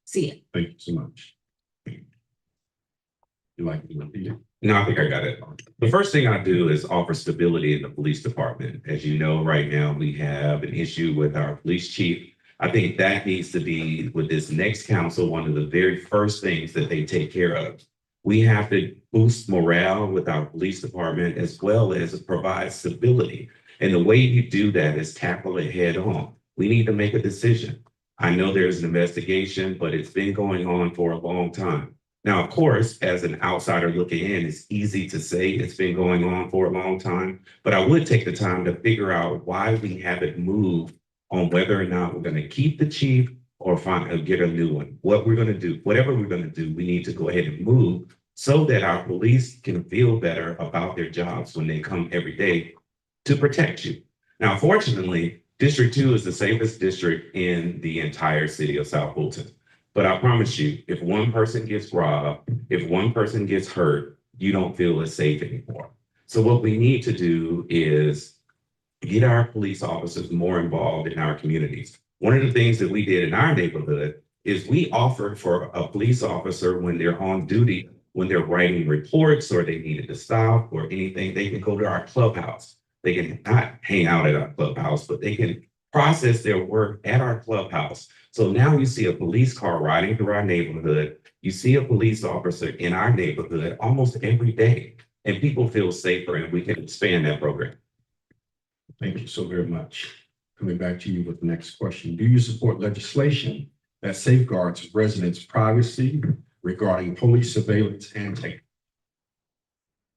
see it. Thank you so much. You like to repeat it? No, I think I got it. The first thing I do is offer stability in the police department. As you know, right now, we have an issue with our police chief. I think that needs to be, with this next council, one of the very first things that they take care of. We have to boost morale with our police department as well as provide stability. And the way you do that is tackle it head on. We need to make a decision. I know there's an investigation, but it's been going on for a long time. Now, of course, as an outsider looking in, it's easy to say it's been going on for a long time, but I would take the time to figure out why we haven't moved on whether or not we're going to keep the chief or get a new one. What we're going to do, whatever we're going to do, we need to go ahead and move so that our police can feel better about their jobs when they come every day to protect you. Now, fortunately, District 2 is the safest district in the entire city of South Fulton. But I promise you, if one person gets robbed, if one person gets hurt, you don't feel as safe anymore. So what we need to do is get our police officers more involved in our communities. One of the things that we did in our neighborhood is we offered for a police officer when they're on duty, when they're writing reports or they needed to stop or anything, they can go to our clubhouse. They can not hang out at our clubhouse, but they can process their work at our clubhouse. So now you see a police car riding through our neighborhood. You see a police officer in our neighborhood almost every day, and people feel safer, and we can expand that program. Thank you so very much. Coming back to you with the next question. Do you support legislation that safeguards residents' privacy regarding police surveillance and technology?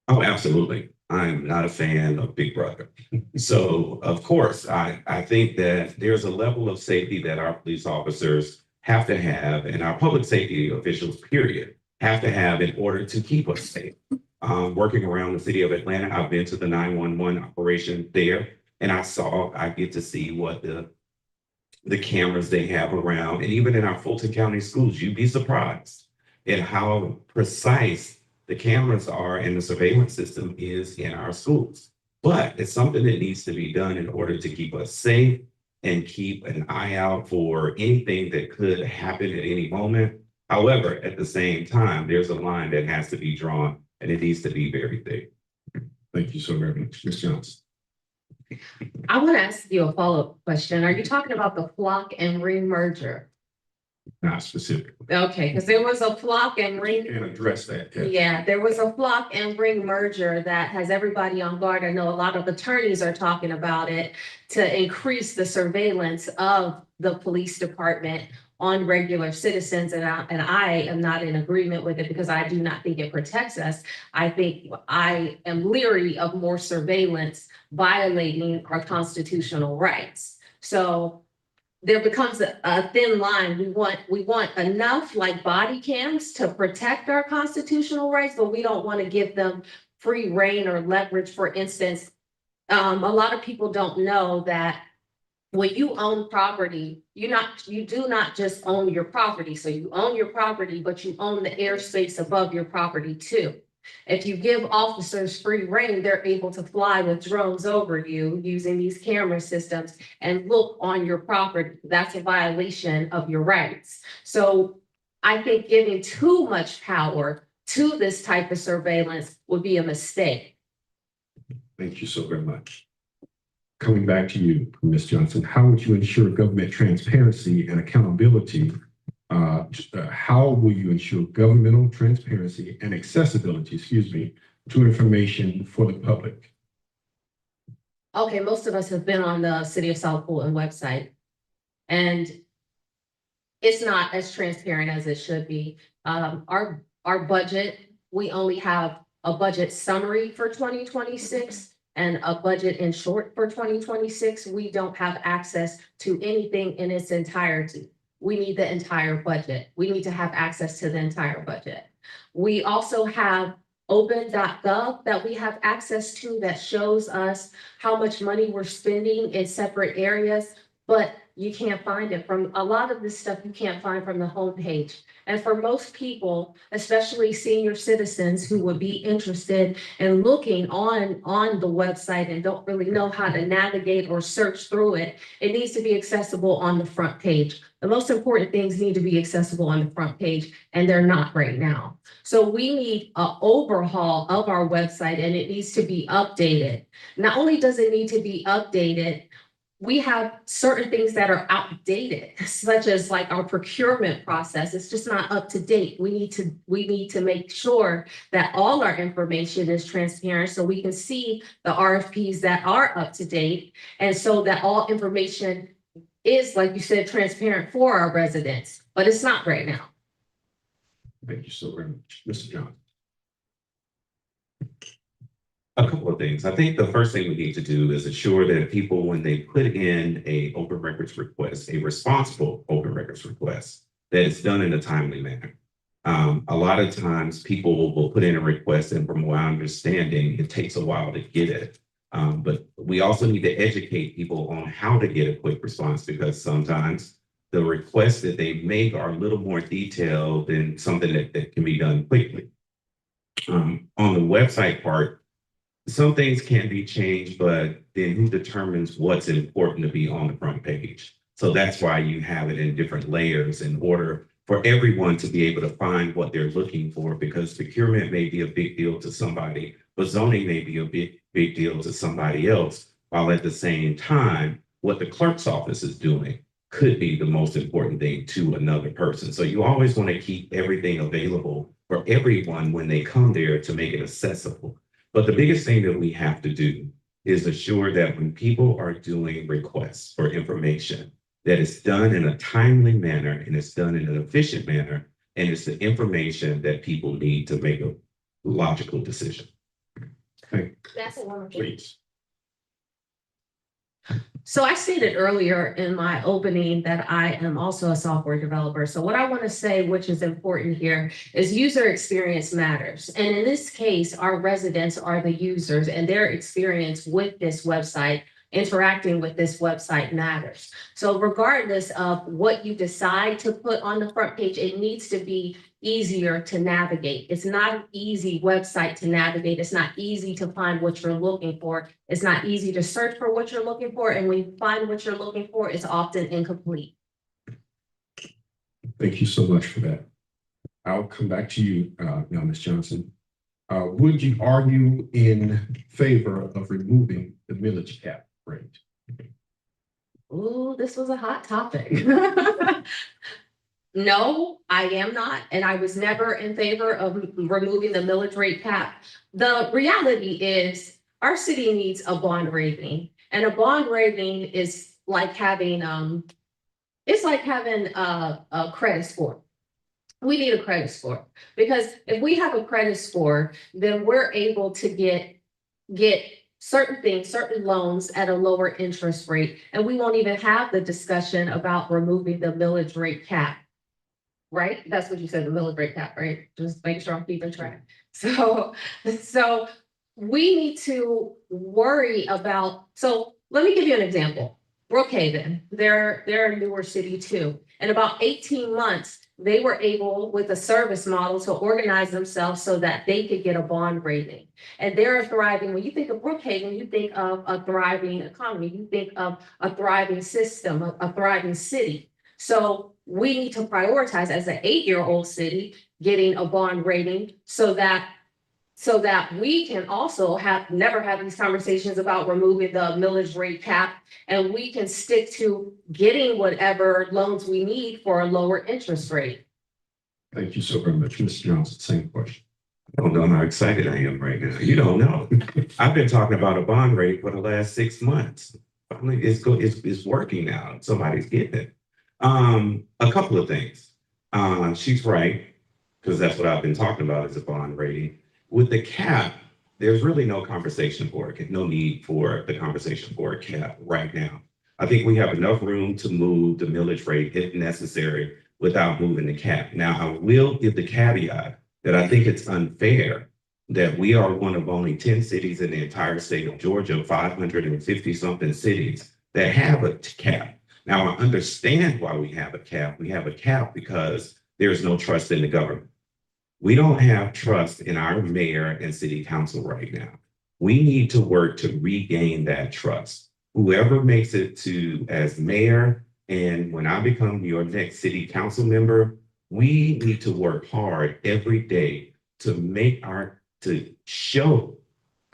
Oh, absolutely. I'm not a fan of Big Brother. So, of course, I think that there's a level of safety that our police officers have to have, and our public safety officials, period, have to have in order to keep us safe. Working around the city of Atlanta, I've been to the 911 operation there, and I get to see what the cameras they have around, and even in our Fulton County schools, you'd be surprised at how precise the cameras are and the surveillance system is in our schools. But it's something that needs to be done in order to keep us safe and keep an eye out for anything that could happen at any moment. However, at the same time, there's a line that has to be drawn, and it needs to be very thick. Thank you so very much. Ms. Johnson. I want to ask you a follow-up question. Are you talking about the Flock and Ring merger? Not specifically. Okay, because there was a Flock and Ring. And address that. Yes. Yeah, there was a Flock and Ring merger that has everybody on guard. I know a lot of attorneys are talking about it to increase the surveillance of the police department on regular citizens. And I am not in agreement with it because I do not think it protects us. I think I am leery of more surveillance violating our constitutional rights. So there becomes a thin line. We want enough like body cams to protect our constitutional rights, but we don't want to give them free reign or leverage. For instance, a lot of people don't know that when you own property, you do not just own your property. So you own your property, but you own the airspace above your property too. If you give officers free reign, they're able to fly with drones over you using these camera systems and look on your property. That's a violation of your rights. So I think giving too much power to this type of surveillance would be a mistake. Thank you so very much. Coming back to you, Ms. Johnson, how would you ensure government transparency and accountability? How will you ensure governmental transparency and accessibility, to information for the public? Okay, most of us have been on the City of South Fulton website, and it's not as transparent as it should be. Our budget, we only have a budget summary for 2026 and a budget in short for 2026. We don't have access to anything in its entirety. We need the entire budget. We need to have access to the entire budget. We also have open.gov that we have access to that shows us how much money we're spending in separate areas, but you can't find it from a lot of this stuff you can't find from the homepage. And for most people, especially senior citizens who would be interested in looking on the website and don't really know how to navigate or search through it, it needs to be accessible on the front page. The most important things need to be accessible on the front page, and they're not right now. So we need an overhaul of our website, and it needs to be updated. Not only does it need to be updated, we have certain things that are outdated, such as like our procurement process. It's just not up to date. We need to make sure that all our information is transparent so we can see the RFPs that are up to date, and so that all information is, like you said, transparent for our residents, but it's not right now. Thank you so very much. Mr. Johnson. A couple of things. I think the first thing we need to do is ensure that people, when they put in a open records request, a responsible open records request, that it's done in a timely manner. A lot of times people will put in a request, and from my understanding, it takes a while to get it. But we also need to educate people on how to get a quick response, because sometimes the requests that they make are a little more detailed than something that can be done quickly. On the website part, some things can be changed, but then who determines what's important to be on the front page? So that's why you have it in different layers in order for everyone to be able to find what they're looking for, because procurement may be a big deal to somebody, but zoning may be a big deal to somebody else, while at the same time, what the clerk's office is doing could be the most important thing to another person. So you always want to keep everything available for everyone when they come there to make it accessible. But the biggest thing that we have to do is assure that when people are doing requests for information, that it's done in a timely manner and it's done in an efficient manner, and it's the information that people need to make a logical decision. That's a wonderful. Please. So I stated earlier in my opening that I am also a software developer. So what I want to say, which is important here, is user experience matters. And in this case, our residents are the users, and their experience with this website, interacting with this website, matters. So regardless of what you decide to put on the front page, it needs to be easier to navigate. It's not an easy website to navigate. It's not easy to find what you're looking for. It's not easy to search for what you're looking for. And when you find what you're looking for, it's often incomplete. Thank you so much for that. I'll come back to you now, Ms. Johnson. Would you argue in favor of removing the millage cap rate? Ooh, this was a hot topic. No, I am not, and I was never in favor of removing the millage rate cap. The reality is our city needs a bond rating, and a bond rating is like having a credit score. We need a credit score, because if we have a credit score, then we're able to get certain things, certain loans at a lower interest rate, and we won't even have the discussion about removing the millage rate cap. Right? That's what you said, the millage rate cap, right? Just make sure I'm keeping track. So we need to worry about, so let me give you an example. Brookhaven, they're a newer city too. In about 18 months, they were able, with a service model, to organize themselves so that they could get a bond rating. And they're thriving. When you think of Brookhaven, you think of a thriving economy. You think of a thriving system, a thriving city. So we need to prioritize, as an 8-year-old city, getting a bond rating so that we can also never have these conversations about removing the millage rate cap, and we can stick to getting whatever loans we need for a lower interest rate. Thank you so very much, Mr. Johnson. Same question. I don't know how excited I am right now. You don't know. I've been talking about a bond rate for the last 6 months. Finally, it's working now. Somebody's getting it. A couple of things. She's right, because that's what I've been talking about, is a bond rating. With the cap, there's really no conversation for it, no need for the conversation for a cap right now. I think we have enough room to move the millage rate if necessary without moving the cap. Now, I will give the caveat that I think it's unfair that we are one of only 10 cities in the entire state of Georgia, 550 something cities, that have a cap. Now, I understand why we have a cap. We have a cap because there's no trust in the government. We don't have trust in our mayor and city council right now. We need to work to regain that trust. Whoever makes it to as mayor, and when I become your next city council member, we need to work hard every day to show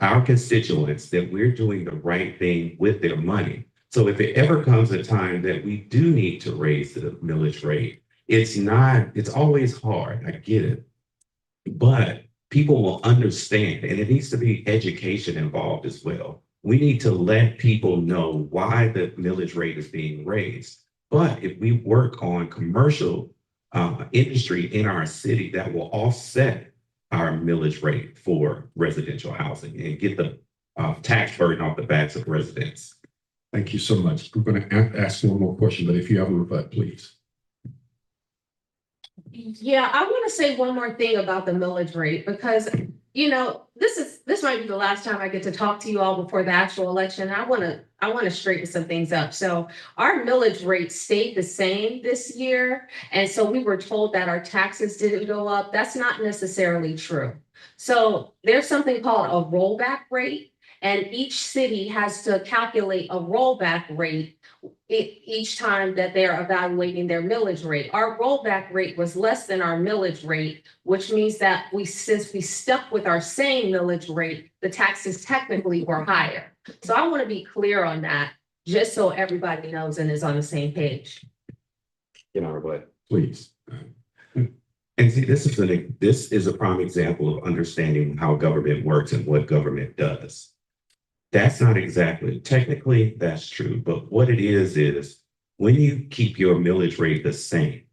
our constituents that we're doing the right thing with their money. So if it ever comes a time that we do need to raise the millage rate, it's always hard, I get it, but people will understand, and it needs to be education involved as well. We need to let people know why the millage rate is being raised. But if we work on commercial industry in our city that will offset our millage rate for residential housing and get the tax burden off the backs of residents. Thank you so much. We're going to ask one more question, but if you have a rebut, please. Yeah, I want to say one more thing about the millage rate because, you know, this might be the last time I get to talk to you all before the actual election. I want to straighten some things up. So our millage rate stayed the same this year. And so we were told that our taxes didn't go up. That's not necessarily true. So there's something called a rollback rate. And each city has to calculate a rollback rate each time that they're evaluating their millage rate. Our rollback rate was less than our millage rate, which means that since we stuck with our same millage rate, the taxes technically were higher. So I want to be clear on that, just so everybody knows and is on the same page. You know what? Please. And see, this is a prime example of understanding how government works and what government does. That's not exactly, technically, that's true. But what it is when you keep your millage rate the same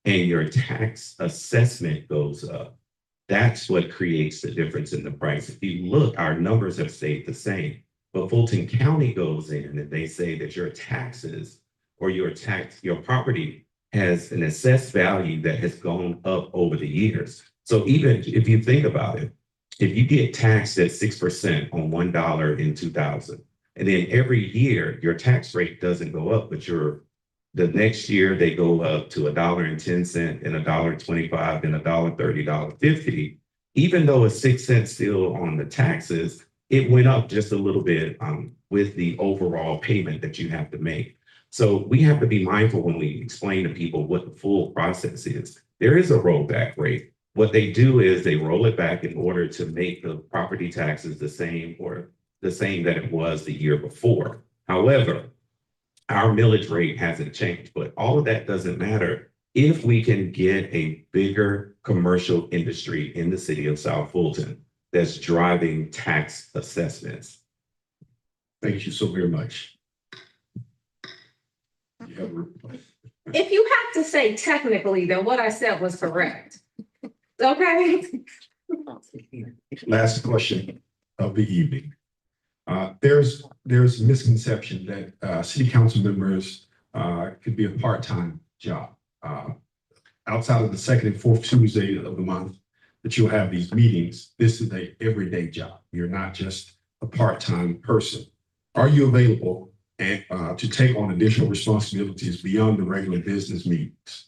and your tax assessment goes up, that's what creates the difference in the price. If you look, our numbers have stayed the same, but Fulton County goes in and they say that your taxes or your property has an assessed value that has gone up over the years. So even if you think about it, if you get taxed at 6% on $1 in 2000, and then every year your tax rate doesn't go up, but the next year they go up to $1.10 and $1.25 and $1.30, $1.50, even though it's 6 cents still on the taxes, it went up just a little bit with the overall payment that you have to make. So we have to be mindful when we explain to people what the full process is. There is a rollback rate. What they do is they roll it back in order to make the property taxes the same or the same that it was the year before. However, our millage rate hasn't changed, but all of that doesn't matter if we can get a bigger commercial industry in the city of South Fulton that's driving tax assessments. Thank you so very much. If you have to say technically, then what I said was correct. Okay. Last question of the evening. There's a misconception that city council members could be a part-time job. Outside of the second and fourth Tuesday of the month that you'll have these meetings, this is an everyday job. You're not just a part-time person. Are you available to take on additional responsibilities beyond the regular business meetings?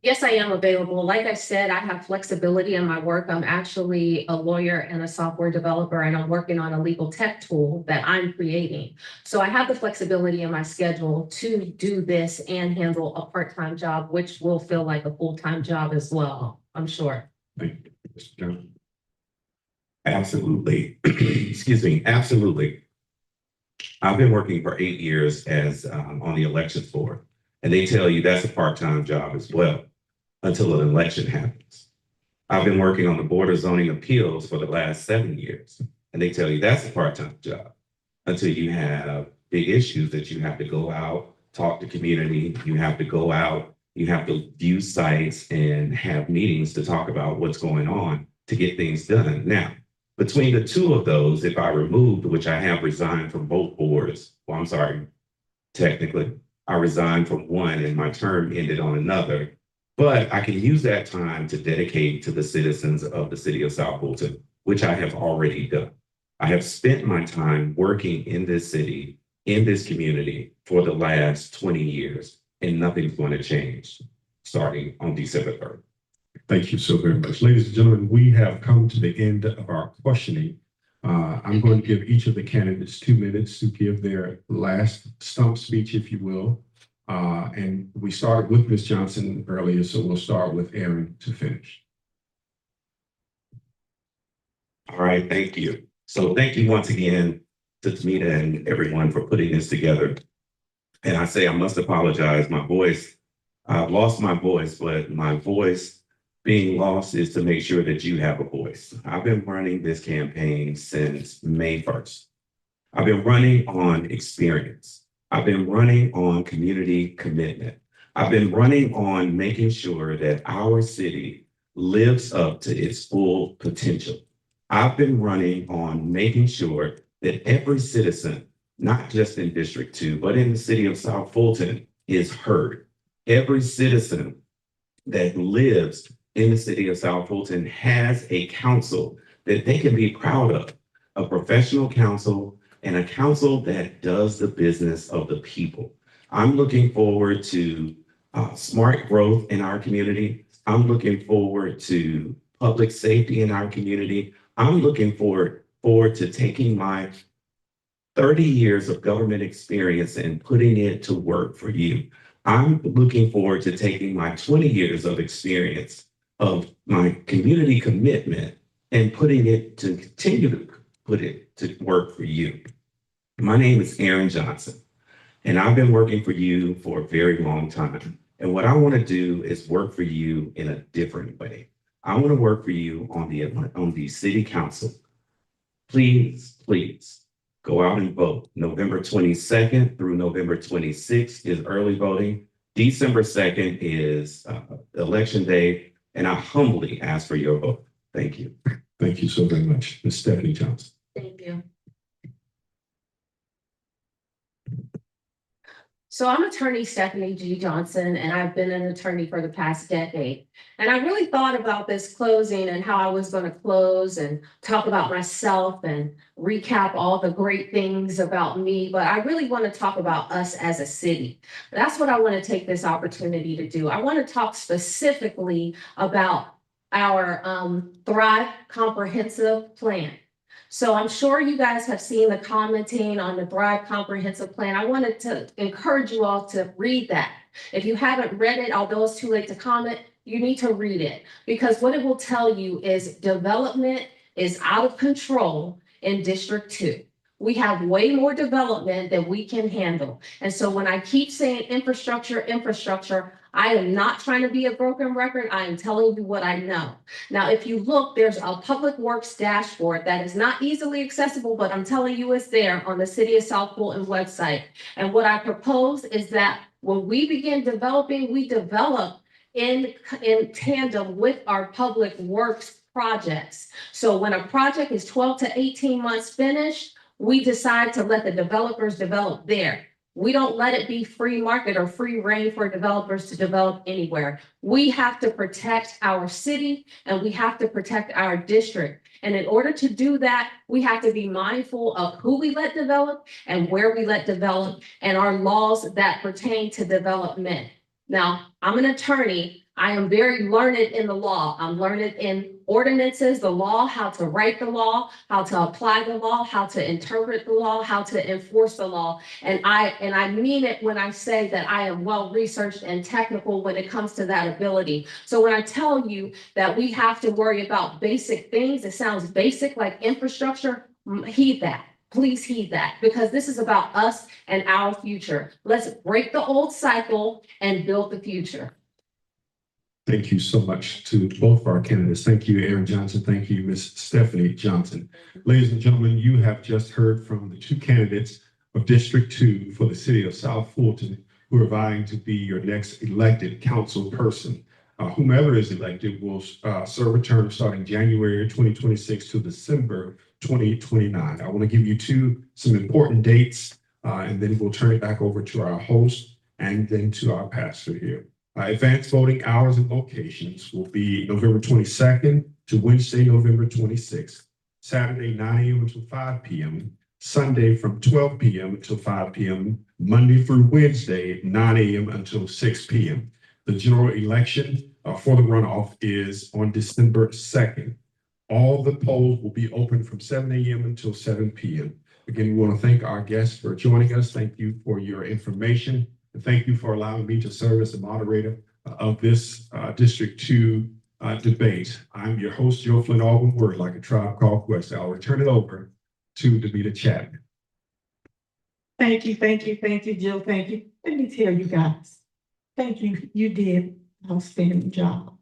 Yes, I am available. Like I said, I have flexibility in my work. I'm actually a lawyer and a software developer, and I'm working on a legal tech tool that I'm creating. So I have the flexibility in my schedule to do this and handle a part-time job, which will feel like a full-time job as well, I'm sure. Thank you, Mr. Johnson. Absolutely. Excuse me. Absolutely. I've been working for 8 years as on the elections board, and they tell you that's a part-time job as well until an election happens. I've been working on the Board of Zoning Appeals for the last 7 years, and they tell you that's a part-time job until you have big issues that you have to go out, talk to community, you have to go out, you have to view sites and have meetings to talk about what's going on to get things done. Now, between the two of those, if I removed, which I have resigned from both boards, well, I'm sorry, technically, I resigned from one and my term ended on another, but I can use that time to dedicate to the citizens of the city of South Fulton, which I have already done. I have spent my time working in this city, in this community for the last 20 years, and nothing's going to change starting on December 3rd. Thank you so very much. Ladies and gentlemen, we have come to the end of our questioning. I'm going to give each of the candidates 2 minutes to give their last stump speech, if you will. And we started with Ms. Johnson earlier, so we'll start with Aaron to finish. All right, thank you. So thank you once again to Damita and everyone for putting this together. And I say I must apologize. My voice, I've lost my voice, but my voice being lost is to make sure that you have a voice. I've been running this campaign since May 1st. I've been running on experience. I've been running on community commitment. I've been running on making sure that our city lives up to its full potential. I've been running on making sure that every citizen, not just in District 2, but in the city of South Fulton, is heard. Every citizen that lives in the city of South Fulton has a council that they can be proud of, a professional council and a council that does the business of the people. I'm looking forward to smart growth in our community. I'm looking forward to public safety in our community. I'm looking forward to taking my 30 years of government experience and putting it to work for you. I'm looking forward to taking my 20 years of experience of my community commitment and putting it to continue to put it to work for you. My name is Aaron Johnson, and I've been working for you for a very long time. And what I want to do is work for you in a different way. I want to work for you on the city council. Please, please go out and vote. November 22nd through November 26th is early voting. December 2nd is election day, and I humbly ask for your vote. Thank you. Thank you so very much, Ms. Stephanie Johnson. Thank you. So I'm attorney Stephanie G. Johnson, and I've been an attorney for the past decade. And I really thought about this closing and how I was going to close and talk about myself and recap all the great things about me. But I really want to talk about us as a city. That's what I want to take this opportunity to do. I want to talk specifically about our Thrive Comprehensive Plan. So I'm sure you guys have seen the commenting on the Thrive Comprehensive Plan. I wanted to encourage you all to read that. If you haven't read it, although it's too late to comment, you need to read it, because what it will tell you is development is out of control in District 2. We have way more development than we can handle. And so when I keep saying infrastructure, infrastructure, I am not trying to be a broken record. I am telling you what I know. Now, if you look, there's a public works dashboard that is not easily accessible, but I'm telling you it's there on the City of South Fulton website. And what I propose is that when we begin developing, we develop in tandem with our public works projects. So when a project is 12 to 18 months finished, we decide to let the developers develop there. We don't let it be free market or free reign for developers to develop anywhere. We have to protect our city and we have to protect our district. And in order to do that, we have to be mindful of who we let develop and where we let develop and our laws that pertain to development. Now, I'm an attorney. I am very learned in the law. I'm learned in ordinances, the law, how to write the law, how to apply the law, how to interpret the law, how to enforce the law. And I mean it when I say that I am well researched and technical when it comes to that ability. So when I tell you that we have to worry about basic things, it sounds basic like infrastructure, heed that. Please heed that, because this is about us and our future. Let's break the old cycle and build the future. Thank you so much to both of our candidates. Thank you, Aaron Johnson. Thank you, Ms. Stephanie Johnson. Ladies and gentlemen, you have just heard from the two candidates of District 2 for the City of South Fulton, who are vying to be your next elected council person. Whomever is elected will serve a term starting January 2026 to December 2029. I want to give you some important dates, and then we'll turn it back over to our host and then to our pastor here. Advanced voting hours and locations will be November 22nd to Wednesday, November 26th, Saturday, 9 a.m. until 5 p.m., Sunday from 12 p.m. until 5 p.m., Monday through Wednesday, 9 a.m. until 6 p.m. The general election for the runoff is on December 2nd. All the polls will be open from 7 a.m. until 7 p.m. Again, we want to thank our guests for joining us. Thank you for your information. And thank you for allowing me to serve as the moderator of this District 2 debate. I'm your host, Joe Flynn, all one word, like a tribe called Quest. I'll return it over to Damita Chatman. Thank you, Jill. Thank you. Let me tell you guys, thank you. You did an outstanding job.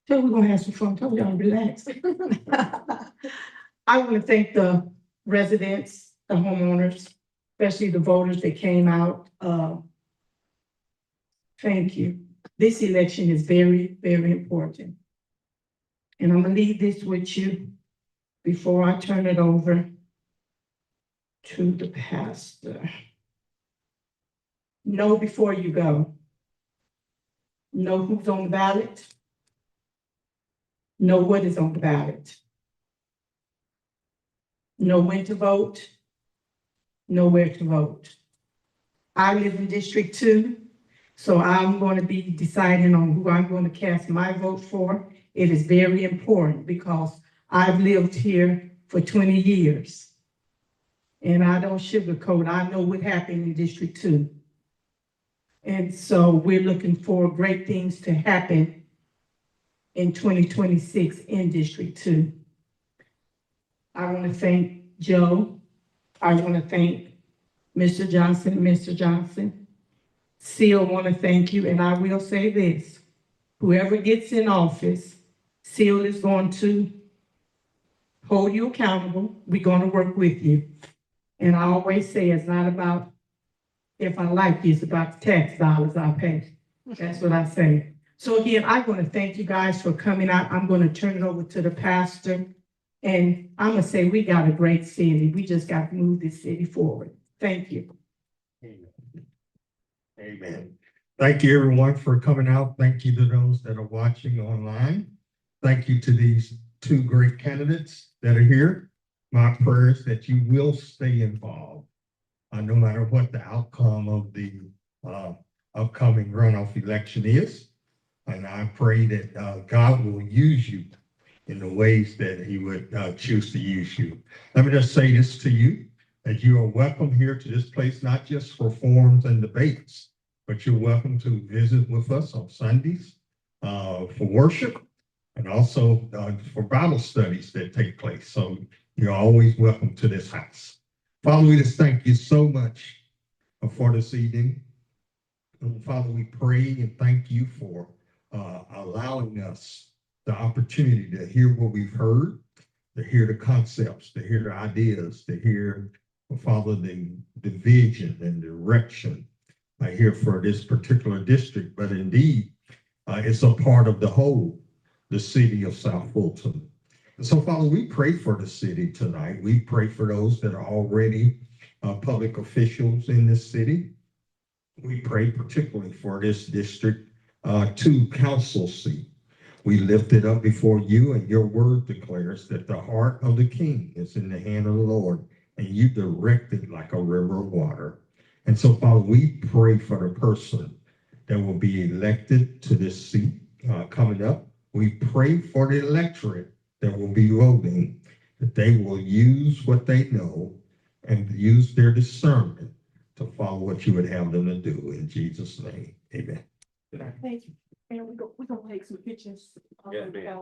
So we're gonna have some fun. Tell y'all relax. I want to thank the residents, the homeowners, especially the voters that came out. Thank you. This election is very, very important. And I'm gonna leave this with you before I turn it over to the pastor. Know before you go. Know who's on the ballot. Know what is on the ballot. Know when to vote. Know where to vote. I live in District 2, so I'm going to be deciding on who I'm going to cast my vote for. It is very important because I've lived here for 20 years. And I don't sugarcoat, I know what happened in District 2. And so we're looking for great things to happen in 2026 in District 2. I want to thank Joe. I want to thank Mr. Johnson, Mr. Johnson. C.E.E.L want to thank you, and I will say this. Whoever gets in office, C.E.E.L is going to hold you accountable. We're going to work with you. And I always say it's not about if I like you, it's about the tax dollars I pay. That's what I say. So again, I want to thank you guys for coming out. I'm going to turn it over to the pastor. And I'm going to say we got a great city. We just got to move this city forward. Thank you. Amen. Thank you, everyone, for coming out. Thank you to those that are watching online. Thank you to these two great candidates that are here. My prayer is that you will stay involved, no matter what the outcome of the upcoming runoff election is. And I pray that God will use you in the ways that he would choose to use you. Let me just say this to you, that you are welcome here to this place, not just for forums and debates, but you're welcome to visit with us on Sundays for worship and also for Bible studies that take place. So you're always welcome to this house. Father, we just thank you so much for this evening. And Father, we pray and thank you for allowing us the opportunity to hear what we've heard, to hear the concepts, to hear the ideas, to hear, Father, the vision and direction here for this particular district. But indeed, it's a part of the whole, the city of South Fulton. And so, Father, we pray for the city tonight. We pray for those that are already public officials in this city. We pray particularly for this District 2 council seat. We lift it up before you, and your word declares that the heart of the king is in the hand of the Lord, and you direct it like a river of water. And so, Father, we pray for the person that will be elected to this seat coming up. We pray for the electorate that will be voting, that they will use what they know and use their discernment to follow what you would have them to do. In Jesus' name, amen. Thank you. And we're going to take some pictures. Yeah, man.